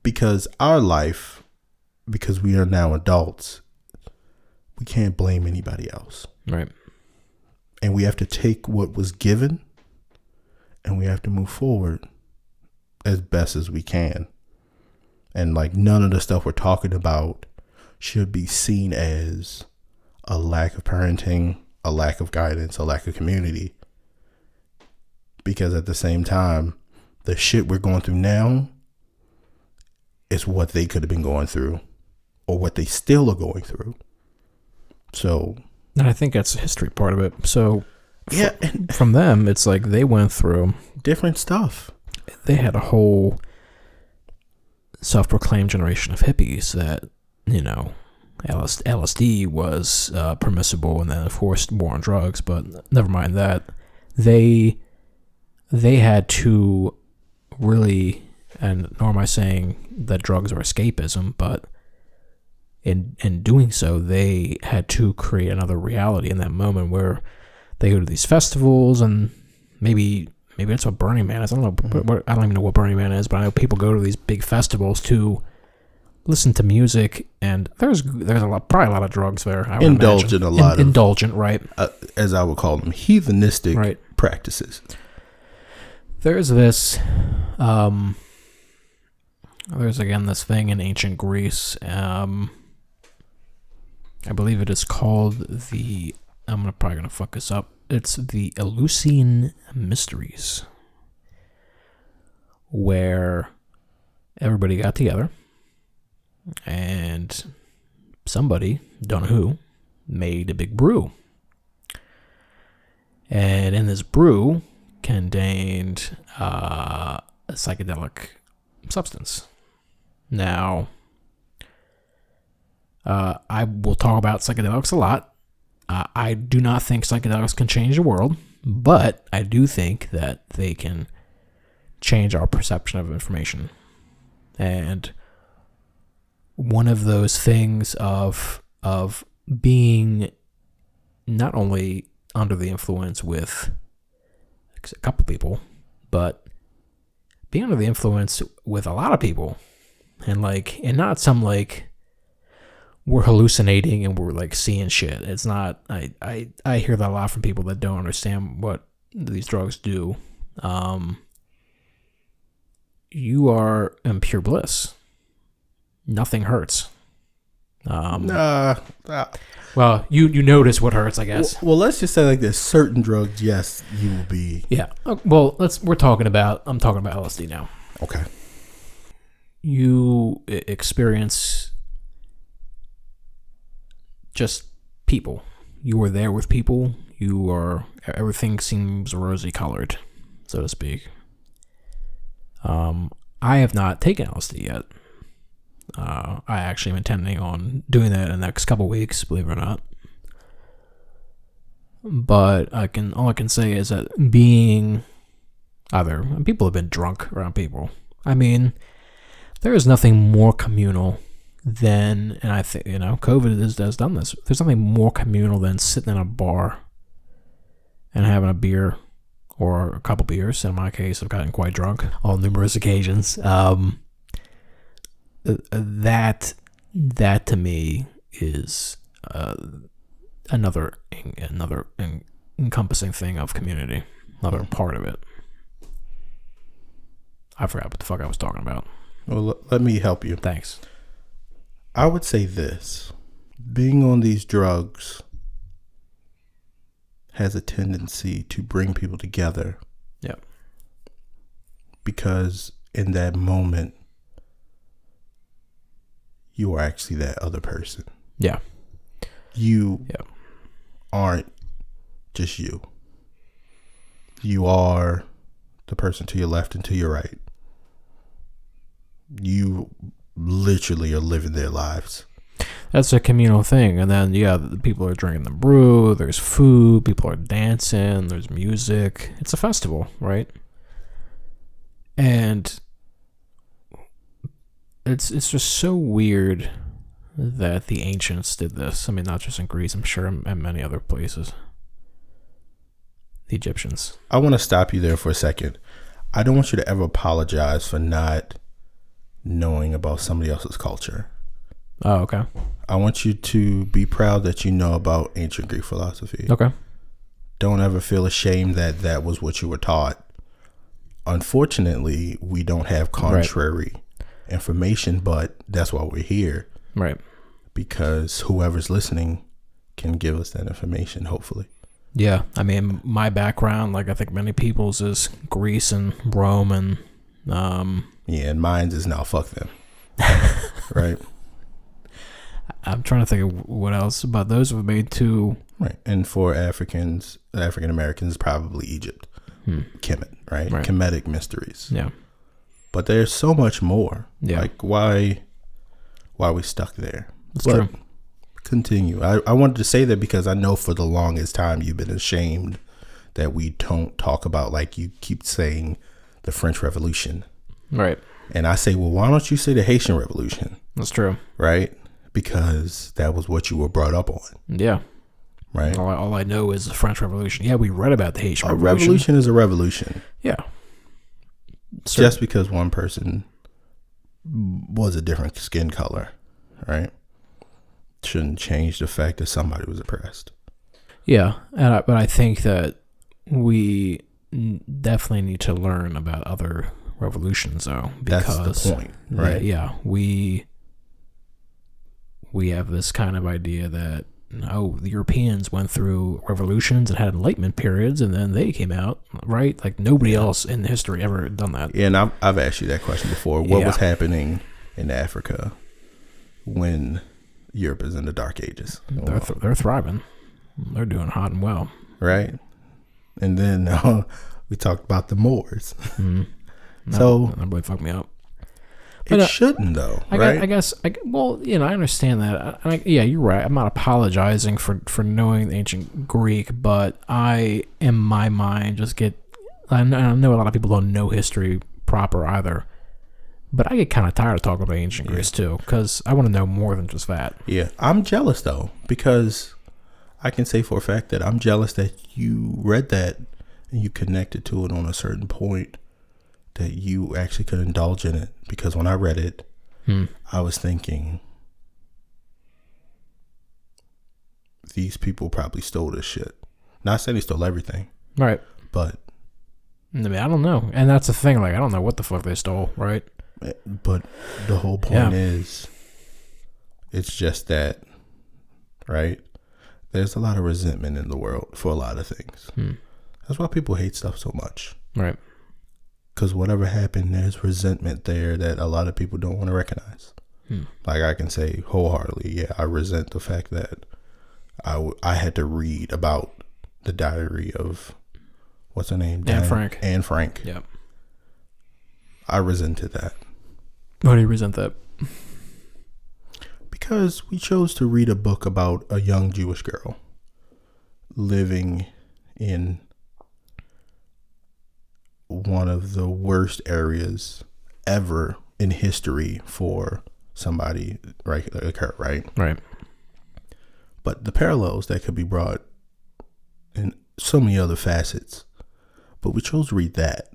Because our life, because we are now adults, we can't blame anybody else. Right. And we have to take what was given and we have to move forward as best as we can. And like, none of the stuff we're talking about should be seen as a lack of parenting, a lack of guidance, a lack of community. Because at the same time, the shit we're going through now is what they could have been going through, or what they still are going through. So, and I think that's the history part of it. So Yeah, from them, it's like they went through different stuff. They had a whole self-proclaimed generation of hippies that, LSD was permissible, and then of course war on drugs. But never mind that. They had to really, and nor am I saying that drugs are escapism, but in doing so, they had to create another reality in that moment where they go to these festivals, and maybe that's what Burning Man is. I don't know. I don't even know what Burning Man is, but I know people go to these big festivals to listen to music, and there's probably a lot of drugs there. I would Indulgent, imagine. a lot of indulgent, right? As I would call them, heathenistic right. practices. There's this, there's again this thing in ancient Greece. I believe it is called I'm probably gonna fuck this up. It's the Eleusinian Mysteries, where everybody got together and somebody, don't know who, made a big brew. And in this brew contained a psychedelic substance. Now, I will talk about psychedelics a lot. I do not think psychedelics can change the world, but I do think that they can change our perception of information. And one of those things of being not only under the influence with a couple people, but being under the influence with a lot of people, and not some we're hallucinating and we're seeing shit. It's not. I hear that a lot from people that don't understand what these drugs do. You are in pure bliss. Nothing hurts. Well, you notice what hurts, I guess. Well, let's just say like this: certain drugs, yes, you will be. Yeah. Well, I'm talking about LSD now. Okay. You experience just people. You are there with people. Everything seems rosy colored, so to speak. I have not taken LSD yet. I actually am intending on doing that in the next couple weeks, believe it or not. But all I can say is that people have been drunk around people. I mean, there is nothing more communal than, and I think, COVID has done this. There's nothing more communal than sitting in a bar and having a beer or a couple beers. In my case, I've gotten quite drunk on numerous occasions. That to me is another encompassing thing of community, another part of it. I forgot what the fuck I was talking about. Well, let me help you. Thanks. I would say this: being on these drugs has a tendency to bring people together. Yeah. Because in that moment, you are actually that other person. Yeah. You aren't just you. You are the person to your left and to your right. You literally are living their lives. That's a communal thing. And then, the people are drinking the brew, there's food, people are dancing, there's music. It's a festival, right? And it's just so weird that the ancients did this. I mean, not just in Greece, I'm sure in many other places. The Egyptians. I want to stop you there for a second. I don't want you to ever apologize for not knowing about somebody else's culture. Oh, okay. I want you to be proud that you know about ancient Greek philosophy. Okay. Don't ever feel ashamed that was what you were taught. Unfortunately, we don't have contrary information, but that's why we're here. Right. Because whoever's listening can give us that information, hopefully. Yeah. I mean, my background, I think many people's, is Greece and Rome and... Yeah, and mine's is now fuck them. Right? I'm trying to think of what else, but those were made too. Right. And for African Americans, probably Egypt. Kemet, right? Kemetic mysteries. Yeah. But there's so much more. Yeah. Like, why are we stuck there? That's true. Continue. I wanted to say that because I know for the longest time you've been ashamed that we don't talk about, like you keep saying, the French Revolution. Right. And I say, well, why don't you say the Haitian Revolution? That's true. Right? Because that was what you were brought up on. Yeah. Right? All I know is the French Revolution. Yeah, we read about the Haitian Revolution. A revolution is a revolution. Yeah. Just because one person was a different skin color, right? Shouldn't change the fact that somebody was oppressed. Yeah, but I think that we definitely need to learn about other revolutions, though. Because, that's the point, right? Yeah, we have this kind of idea that, the Europeans went through revolutions and had enlightenment periods, and then they came out, right? Like nobody else in history ever done that. Yeah, and I've asked you that question before. What was happening in Africa when Europe is in the Dark Ages? They're thriving. They're doing hot and well. Right. And then we talked about the Moors. Mm-hmm. So that really fucked me up. But, it shouldn't, though, right? I guess, I understand that. Yeah, you're right. I'm not apologizing for knowing the ancient Greek, but I, in my mind, I know a lot of people don't know history proper either, but I get kind of tired of talking about ancient Greece, too, because I want to know more than just that. Yeah, I'm jealous, though, because I can say for a fact that I'm jealous that you read that and you connected to it on a certain point, that you actually could indulge in it. Because when I read it, I was thinking, these people probably stole this shit. Not saying they stole everything. Right. But I mean, I don't know. And that's the thing. Like, I don't know what the fuck they stole, right? But the whole point is, it's just that, right? There's a lot of resentment in the world for a lot of things. That's why people hate stuff so much. Right. Because whatever happened, there's resentment there that a lot of people don't want to recognize. Like I can say wholeheartedly, yeah, I resent the fact that I had to read about the diary of, what's her name? Anne Frank. Yep. I resented that. Why do you resent that? Because we chose to read a book about a young Jewish girl living in one of the worst areas ever in history for somebody like her, right? Right. But the parallels that could be brought in so many other facets, but we chose to read that.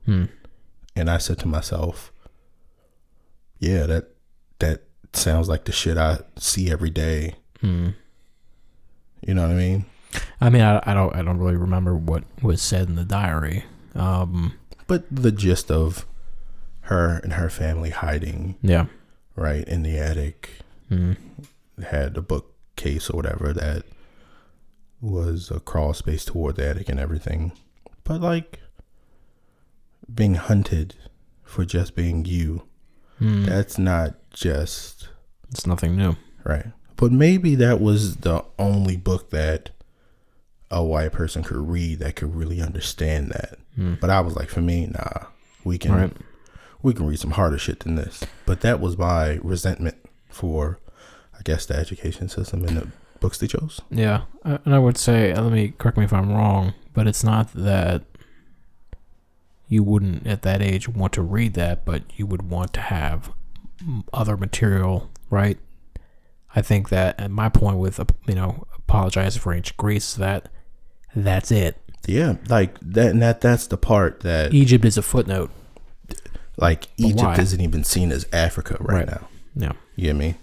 And I said to myself, yeah, that sounds like the shit I see every day. You know what I mean? I mean, I don't really remember what was said in the diary. But the gist of her and her family hiding, right, in the attic, had a bookcase or whatever that was a crawl space toward the attic and everything. But like being hunted for just being you, that's not just... It's nothing new. Right. But maybe that was the only book that a white person could read that could really understand that. But I was like, for me, nah, we can read some harder shit than this. But that was my resentment for, I guess, the education system and the books they chose. Yeah. And I would say, correct me if I'm wrong, but it's not that you wouldn't at that age want to read that, but you would want to have other material, right? I think that at my point with, apologizing for ancient Greece, that's it. Yeah, like that, and that's the part that Egypt is a footnote. Like Egypt isn't even seen as Africa right now. Yeah, you get me?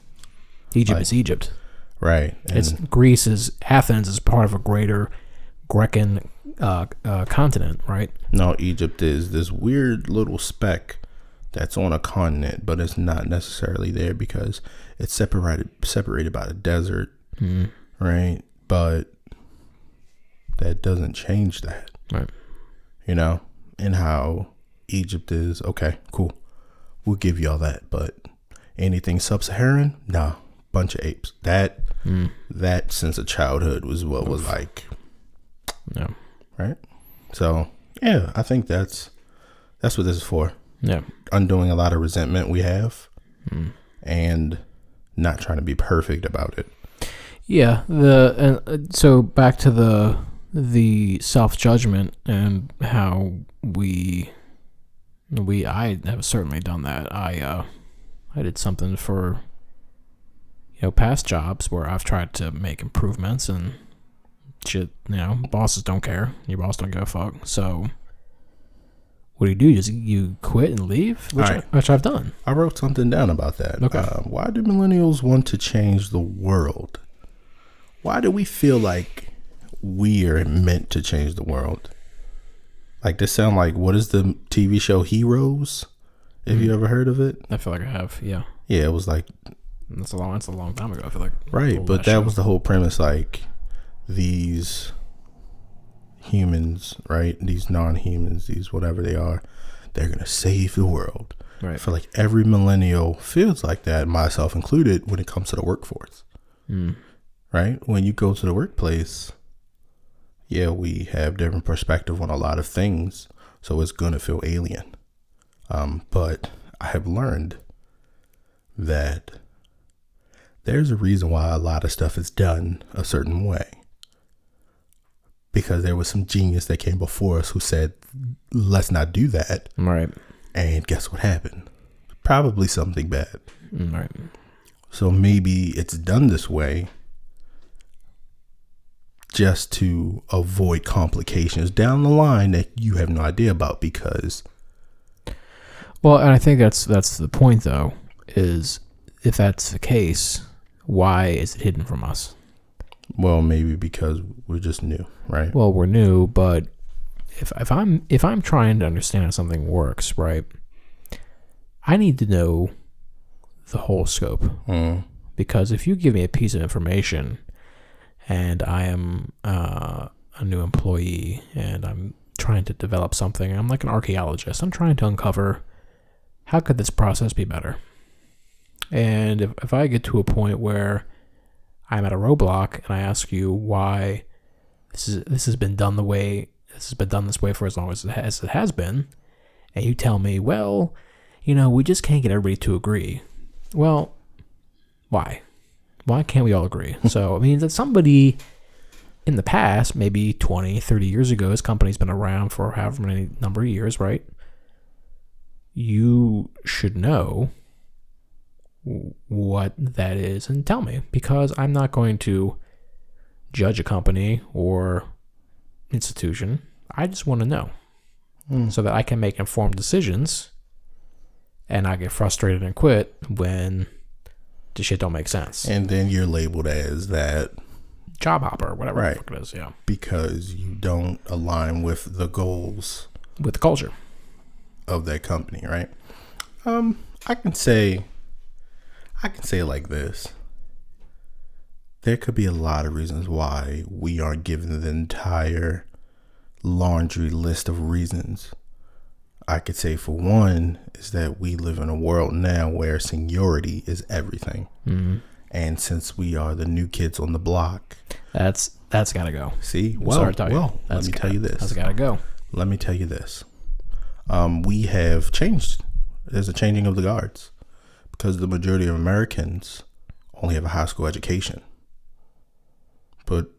Egypt is Egypt, right? And Athens is part of a greater Grecan continent, right? No, Egypt is this weird little speck that's on a continent, but it's not necessarily there because it's separated by the desert, right? But that doesn't change that, right? And how Egypt is okay, cool. We'll give you all that, but anything sub-Saharan, nah, bunch of apes. That sense of childhood was what was like. Yeah. Right. So yeah, I think that's what this is for. Yeah. Undoing a lot of resentment we have, and not trying to be perfect about it. Yeah. So back to the self-judgment and how I have certainly done that. I did something for past jobs where I've tried to make improvements and shit. Bosses don't care. Your boss don't give a fuck. So what do? You quit and leave, which I've done. I wrote something down about that. Okay. Why do millennials want to change the world? Why do we feel like we are meant to change the world? Like, this sound like, what is the TV show Heroes? Have you ever heard of it? I feel like I have, yeah. Yeah, it was like... That's a long time ago, I feel like. Right, but that was the whole premise, like, these humans, right? These non-humans, these whatever they are, they're going to save the world. Right. I feel like every millennial feels like that, myself included, when it comes to the workforce. Right? When you go to the workplace... Yeah, we have different perspective on a lot of things, so it's going to feel alien. But I have learned that there's a reason why a lot of stuff is done a certain way. Because there was some genius that came before us who said, let's not do that. Right. And guess what happened? Probably something bad. Right. So maybe it's done this way just to avoid complications down the line that you have no idea about. Because, well, and I think that's the point, though, is if that's the case, why is it hidden from us? Well, maybe because we're just new, right? Well, we're new, but if I'm trying to understand how something works, right, I need to know the whole scope. Because if you give me a piece of information and I am a new employee and I'm trying to develop something, I'm like an archaeologist. I'm trying to uncover, how could this process be better? And if I get to a point where I'm at a roadblock and I ask you why this has been done this way for as long as it has been, and you tell me, well, we just can't get everybody to agree. Well, why? Why can't we all agree? So, that somebody in the past, maybe 20, 30 years ago, this company's been around for however many number of years, right? You should know what that is and tell me, because I'm not going to judge a company or institution. I just want to know so that I can make informed decisions and not get frustrated and quit when the shit don't make sense. And then you're labeled as that job hopper or whatever right. The fuck it is, yeah. Because you don't align with the goals, with the culture of that company, right? I can say it like this. There could be a lot of reasons why we aren't given the entire laundry list of reasons. I could say, for one, is that we live in a world now where seniority is everything. And since we are the new kids on the block, that's got to go. See, let me tell you this. That's got to go. Let me tell you this. We have changed. There's a changing of the guards because the majority of Americans only have a high school education. But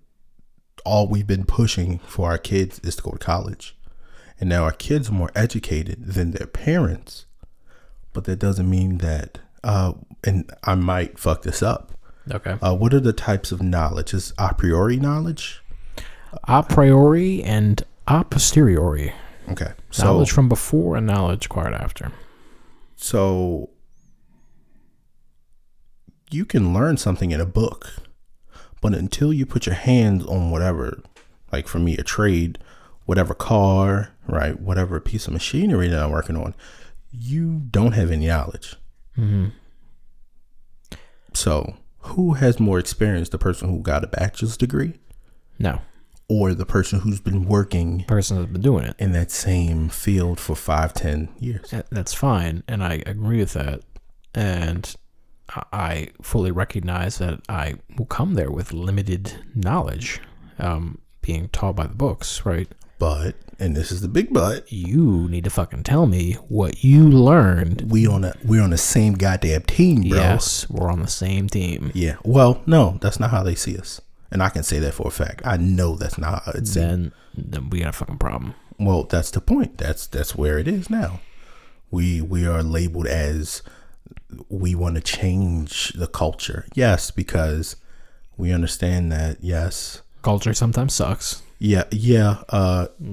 all we've been pushing for our kids is to go to college. And now our kids are more educated than their parents. But that doesn't mean that, and I might fuck this up. Okay. What are the types of knowledge? Is a priori knowledge? A priori and a posteriori. Okay. Knowledge from before and knowledge acquired after. So you can learn something in a book, but until you put your hands on whatever, like for me, a trade, whatever car, right, whatever piece of machinery that I'm working on, you don't have any knowledge. So who has more experience, the person who got a bachelor's degree? No. Or the person who's been working, person that's been doing it in that same field for 5-10 years? That's fine, and I agree with that. And I fully recognize that I will come there with limited knowledge, being taught by the books, right? But, and this is the big but, you need to fucking tell me what you learned. we're on the same goddamn team, bro. Yes, we're on the same team. Yeah. Well, no, that's not how they see us. And I can say that for a fact. I know that's not how it's seen. Then we got a fucking problem. Well, that's the point. That's where it is now. We are labeled as we want to change the culture. Yes, because we understand that, yes. Culture sometimes sucks. Yeah.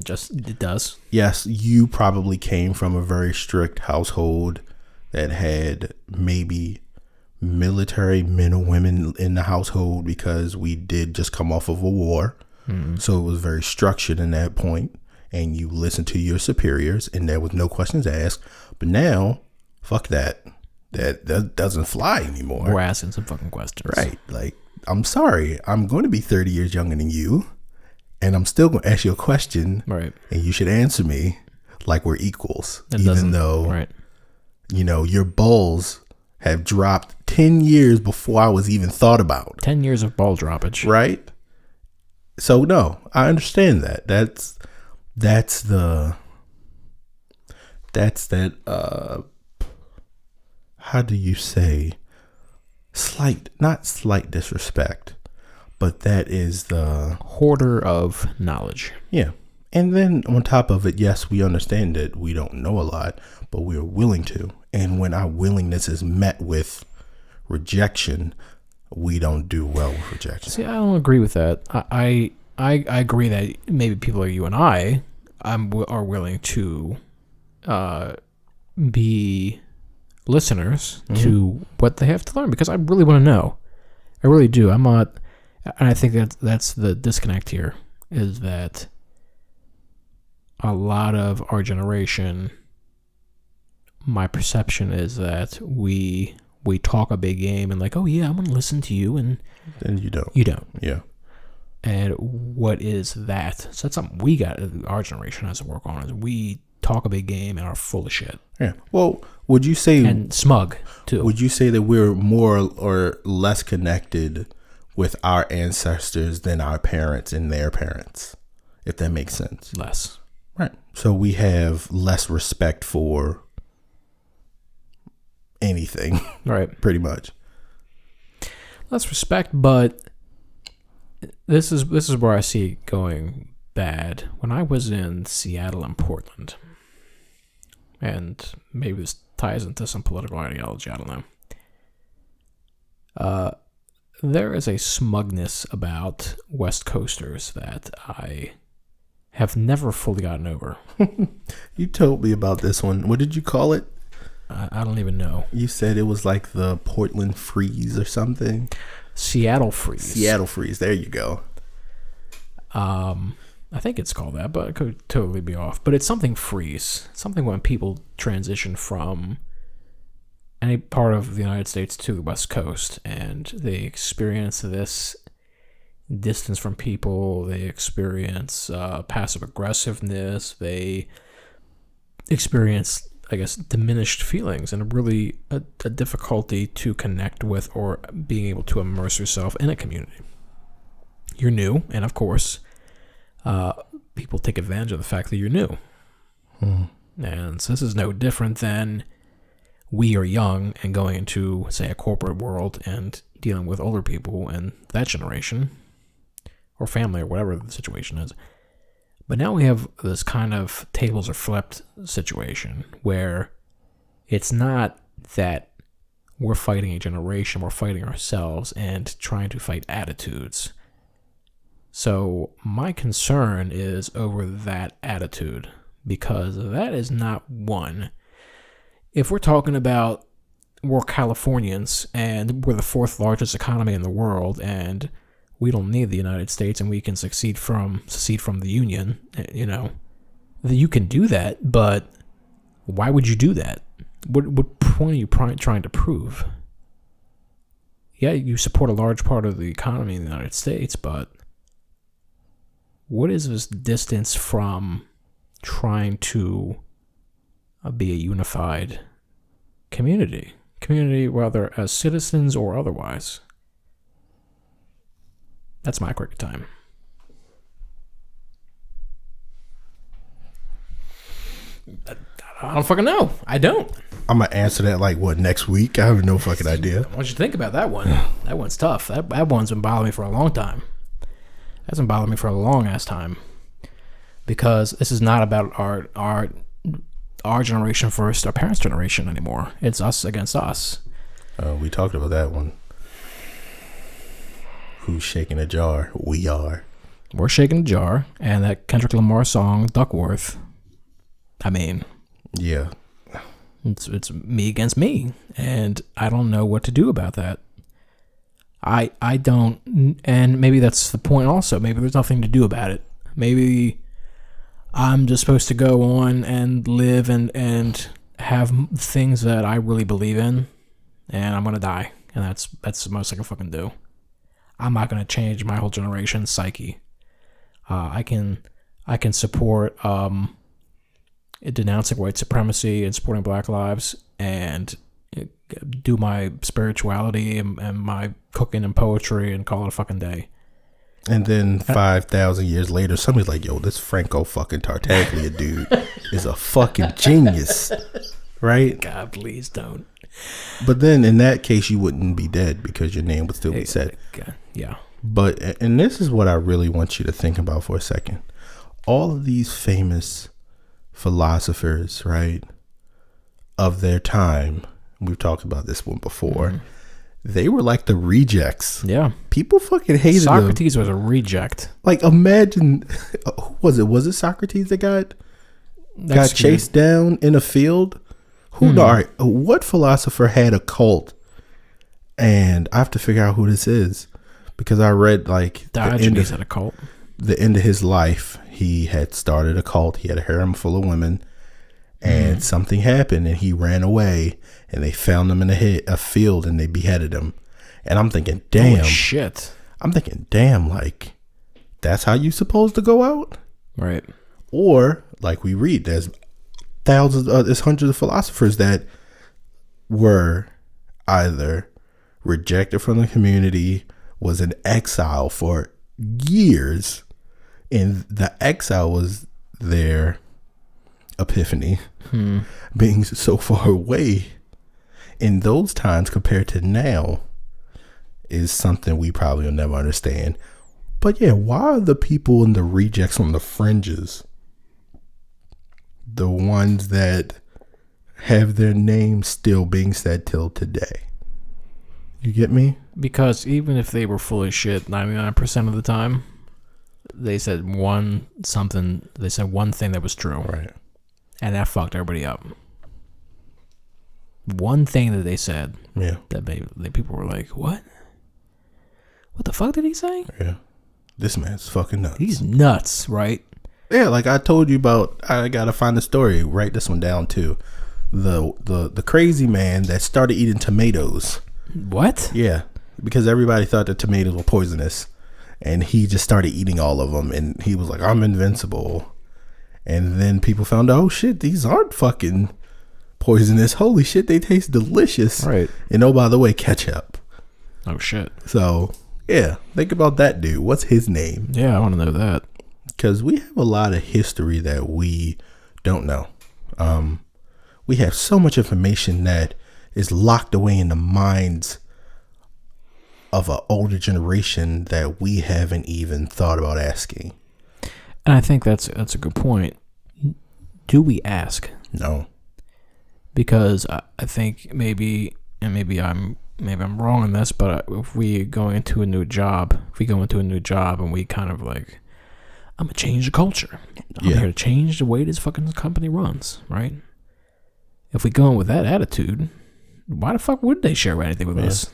Just, it does. Yes, you probably came from a very strict household that had maybe military men or women in the household, because we did just come off of a war. Mm-hmm. So it was very structured in that point, and you listened to your superiors and there was no questions asked. But now, fuck that. That doesn't fly anymore. We're asking some fucking questions. Right. Like, I'm sorry. I'm going to be 30 years younger than you, and I'm still going to ask you a question. Right. And you should answer me like we're equals. Even though, right. You know, your balls have dropped 10 years before I was even thought about. 10 years of ball droppage. Right. So, no, I understand that. That's that, how do you say, not slight disrespect, but that is the hoarder of knowledge. Yeah. And then on top of it, yes, we understand that we don't know a lot, but we are willing to. And when our willingness is met with rejection, we don't do well with rejection. See, I don't agree with that. I agree that maybe people like you and I are willing to be listeners to what they have to learn, because I really want to know. I really do. I'm not, and I think that's the disconnect here, is that a lot of our generation, my perception is that we talk a big game and like, oh yeah, I'm gonna listen to you, and then you don't. Yeah. And what is that? So that's something our generation has to work on, is we talk a big game and are full of shit. Yeah. Well, would you say, and smug too? Would you say that we're more or less connected with our ancestors than our parents and their parents, if that makes sense? Less. Right. So we have less respect for anything. Right. Pretty much. Less respect, but this is where I see it going bad. When I was in Seattle and Portland, and maybe this ties into some political ideology, I don't know. There is a smugness about West Coasters that I have never fully gotten over. You told me about this one. What did you call it? I don't even know. You said it was like the Portland freeze or something. Seattle freeze. Seattle freeze. There you go. I think it's called that, but it could totally be off. But it's something freeze. Something when people transition from any part of the United States to the West Coast, and they experience this distance from people. They experience passive aggressiveness. They experience, I guess, diminished feelings, and really a difficulty to connect with or being able to immerse yourself in a community. You're new, and of course, people take advantage of the fact that you're new. And so this is no different than we are young and going into, say, a corporate world and dealing with older people and that generation, or family, or whatever the situation is. But now we have this kind of tables are flipped situation where it's not that we're fighting a generation, we're fighting ourselves and trying to fight attitudes. So my concern is over that attitude, because that is not one. If we're talking about we're Californians and we're the fourth largest economy in the world, and we don't need the United States, and we can secede from the Union, you know, you can do that, but why would you do that? What point are you trying to prove? Yeah, you support a large part of the economy in the United States, but what is this distance from trying to be a unified community? community, whether as citizens or otherwise. That's my cricket time. I don't fucking know. I don't. I'm gonna answer that like what, next week? I have no fucking idea. What you think about that one? That one's tough. That one's been bothering me for a long time. That's been bothering me for a long ass time. Because this is not about our generation versus our parents' generation anymore. It's us against us. We talked about that one. Who's shaking a jar? We are. We're shaking a jar, and that Kendrick Lamar song, Duckworth. I mean, yeah, it's me against me, and I don't know what to do about that. I don't, and maybe that's the point. Also, maybe there's nothing to do about it. Maybe I'm just supposed to go on and live and have things that I really believe in, and I'm gonna die, and that's the most I can fucking do. I'm not gonna change my whole generation's psyche. I can support denouncing white supremacy and supporting Black lives, and do my spirituality and my cooking and poetry and call it a fucking day. And then 5,000 years later, somebody's like, yo, this Franco fucking Tartaglia dude is a fucking genius. Right? God, please don't. But then in that case, you wouldn't be dead because your name would still be said. Yeah. But, and this is what I really want you to think about for a second. All of these famous philosophers, right, of their time, we've talked about this one before, they were like the rejects. Yeah. People fucking hated Socrates them. was a reject. Like, imagine, who was it? Was it Socrates that got chased down in a field? All right, what philosopher had a cult? And I have to figure out who this is, because I read like Diogenes had a cult. The end of his life, he had started a cult. He had a harem full of women, and something happened, and he ran away, and they found him in a field, and they beheaded him. And I'm thinking, damn, holy shit. I'm thinking, damn, like, that's how you supposed to go out, right? Or like we read, there's there's hundreds of philosophers that were either rejected from the community, was in exile for years, and the exile was their epiphany. Being so far away in those times compared to now is something we probably will never understand. But yeah, why are the people in the rejects on the fringes the ones that have their names still being said till today? You get me? Because even if they were full of shit 99% of the time, they said one thing that was true. Right. And that fucked everybody up. One thing that they said, yeah, that people were like, what? What the fuck did he say? Yeah. This man's fucking nuts. He's nuts, right? Yeah, like I told you about, I gotta find the story. Write this one down too. The crazy man that started eating tomatoes. What? Yeah, because everybody thought that tomatoes were poisonous, and he just started eating all of them, and he was like, I'm invincible. And then people found out, oh shit, these aren't fucking poisonous. Holy shit, they taste delicious. Right. And oh, by the way, ketchup. Oh shit. So yeah, think about that dude. What's his name? Yeah, I want to know that. Because we have a lot of history that we don't know. We have so much information that is locked away in the minds of an older generation that we haven't even thought about asking. And I think that's a good point. Do we ask? No. Because I think maybe I'm wrong on this, but if we go into a new job and we kind of like, I'm gonna change the culture. I'm here to change the way this fucking company runs, right? If we go in with that attitude, why the fuck would they share anything with us?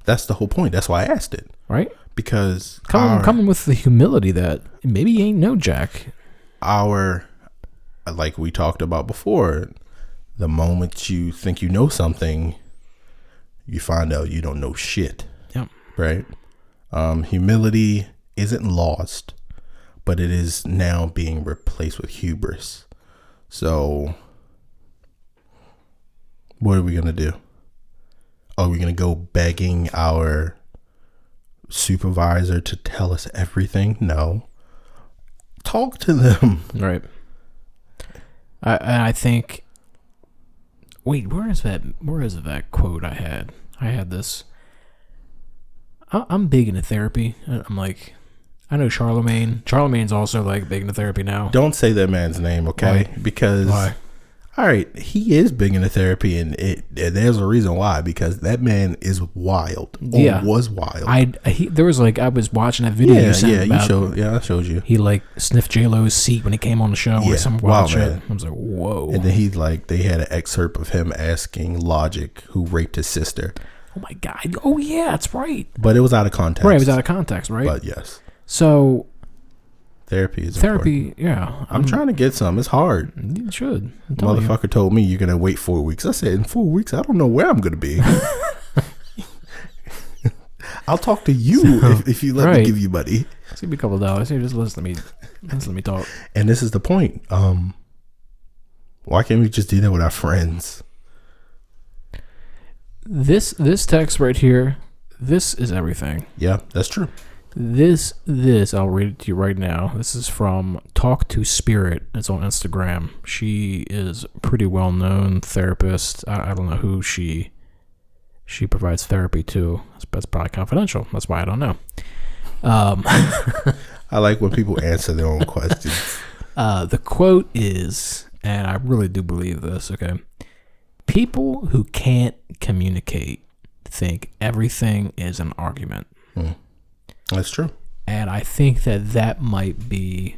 That's the whole point. That's why I asked it. Right? Because coming with the humility that maybe you ain't no jack. Like we talked about before, the moment you think you know something, you find out you don't know shit. Yep. Right? Humility isn't lost, but it is now being replaced with hubris. So what are we going to do? are we going to go begging our supervisor to tell us everything? No. Talk to them. Right. I think. Wait, where is that quote I had? I had this. I'm big into therapy. I'm like, I know Charlemagne. Charlemagne's also like big into therapy now. Don't say that man's name, okay? Why? Because, Why? all right, he is big into therapy, and there's a reason why. Because that man is wild. Yeah, was wild. I was watching that video. Yeah, you sent I about, showed you. He like sniffed J-Lo's seat when he came on the show. Or some wild shit. Man. I was like, whoa. And then they had an excerpt of him asking Logic, who raped his sister. Oh my God. Oh yeah, that's right. But it was out of context. Right, it was out of context, right? But yes. So therapy is important. Yeah. I'm trying to get some. It's hard. You should. Motherfucker told me you're gonna wait 4 weeks. I said, in 4 weeks, I don't know where I'm gonna be. I'll talk to you if you let me give you money. It's gonna be a couple of dollars. You just listen to me. Listen to me talk. And this is the point. Why can't we just do that with our friends? This text right here, this is everything. Yeah, that's true. This I'll read it to you right now. This is from Talk to Spirit. It's on Instagram. She is a pretty well known therapist. I don't know who she provides therapy to. That's probably confidential. That's why I don't know. I like when people answer their own questions. The quote is, and I really do believe this, okay? People who can't communicate think everything is an argument. That's true. And I think that might be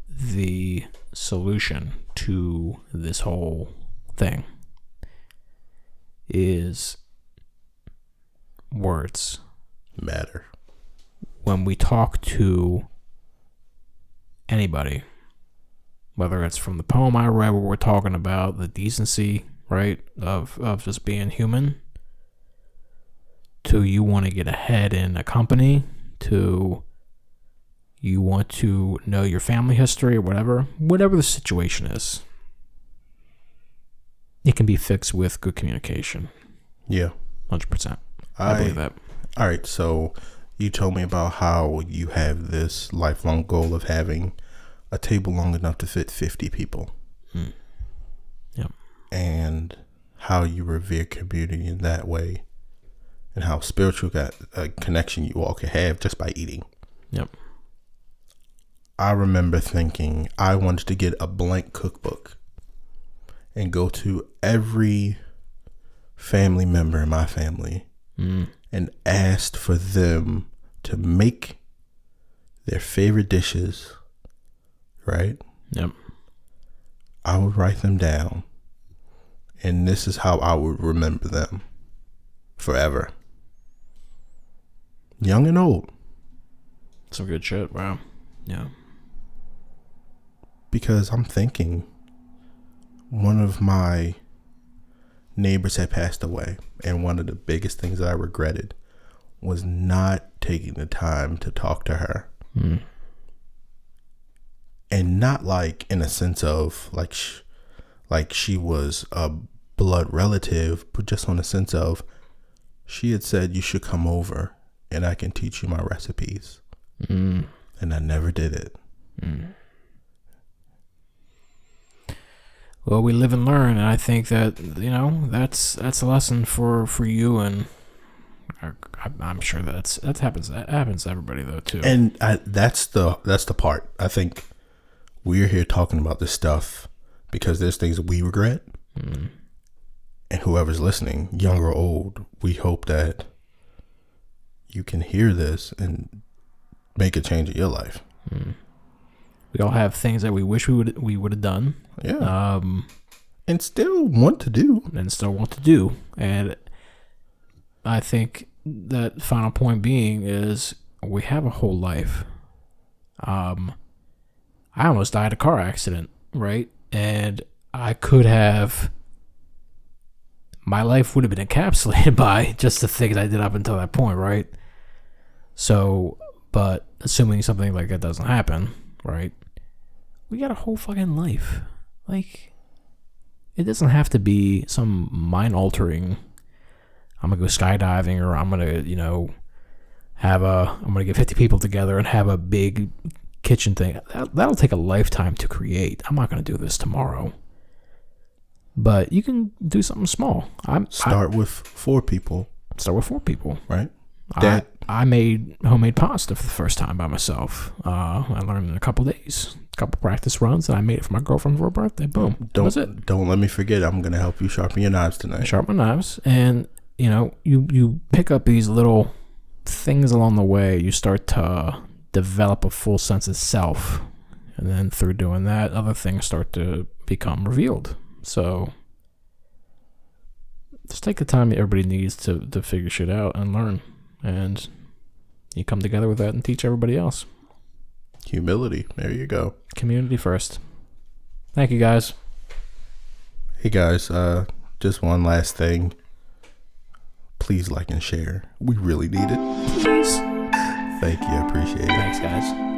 the solution to this whole thing is words matter. When we talk to anybody, whether it's from the poem I read where we're talking about the decency, right, of just being human, to you want to get ahead in a company, to you want to know your family history or whatever the situation is, it can be fixed with good communication. Yeah. 100%. I believe that. All right, so you told me about how you have this lifelong goal of having a table long enough to fit 50 people. Yep. And how you revere community in that way, and how spiritual a connection you all can have just by eating. Yep. I remember thinking I wanted to get a blank cookbook and go to every family member in my family and asked for them to make their favorite dishes, right? Yep. I would write them down, and this is how I would remember them forever. Young and old. Some good shit. Wow. Yeah. Because I'm thinking one of my neighbors had passed away, and one of the biggest things that I regretted was not taking the time to talk to her. And not like in a sense of like she was a blood relative, but just on a sense of she had said you should come over and I can teach you my recipes. And I never did it. Well, we live and learn, and I think that, you know, that's a lesson for you, and I'm sure that happens to everybody though too. And that's the part. I think we're here talking about this stuff because there's things we regret, and whoever's listening, young or old, we hope that you can hear this and make a change in your life. We all have things that we wish we would have done. Yeah. And still want to do. And I think that final point being is we have a whole life. I almost died in a car accident, right? And I could have, my life would have been encapsulated by just the things I did up until that point, right? So, but assuming something like that doesn't happen, right? We got a whole fucking life. Like, it doesn't have to be some mind-altering I'm gonna go skydiving, or I'm gonna, I'm gonna get 50 people together and have a big kitchen thing. That'll take a lifetime to create. I'm not gonna do this tomorrow. But you can do something small. Start with 4 people. Start with 4 people. Right. I made homemade pasta for the first time by myself. I learned in a couple days, a couple practice runs, and I made it for my girlfriend for her birthday. Boom. That was it. Don't let me forget. I'm going to help you sharpen your knives tonight. Sharpen my knives. And, you pick up these little things along the way. You start to develop a full sense of self. And then through doing that, other things start to become revealed. So just take the time that everybody needs to figure shit out and learn. And you come together with that and teach everybody else. Humility. There you go. Community first. Thank you, guys. Hey, guys. Just one last thing. Please like and share. We really need it. Please. Thank you. I appreciate it. Thanks, guys.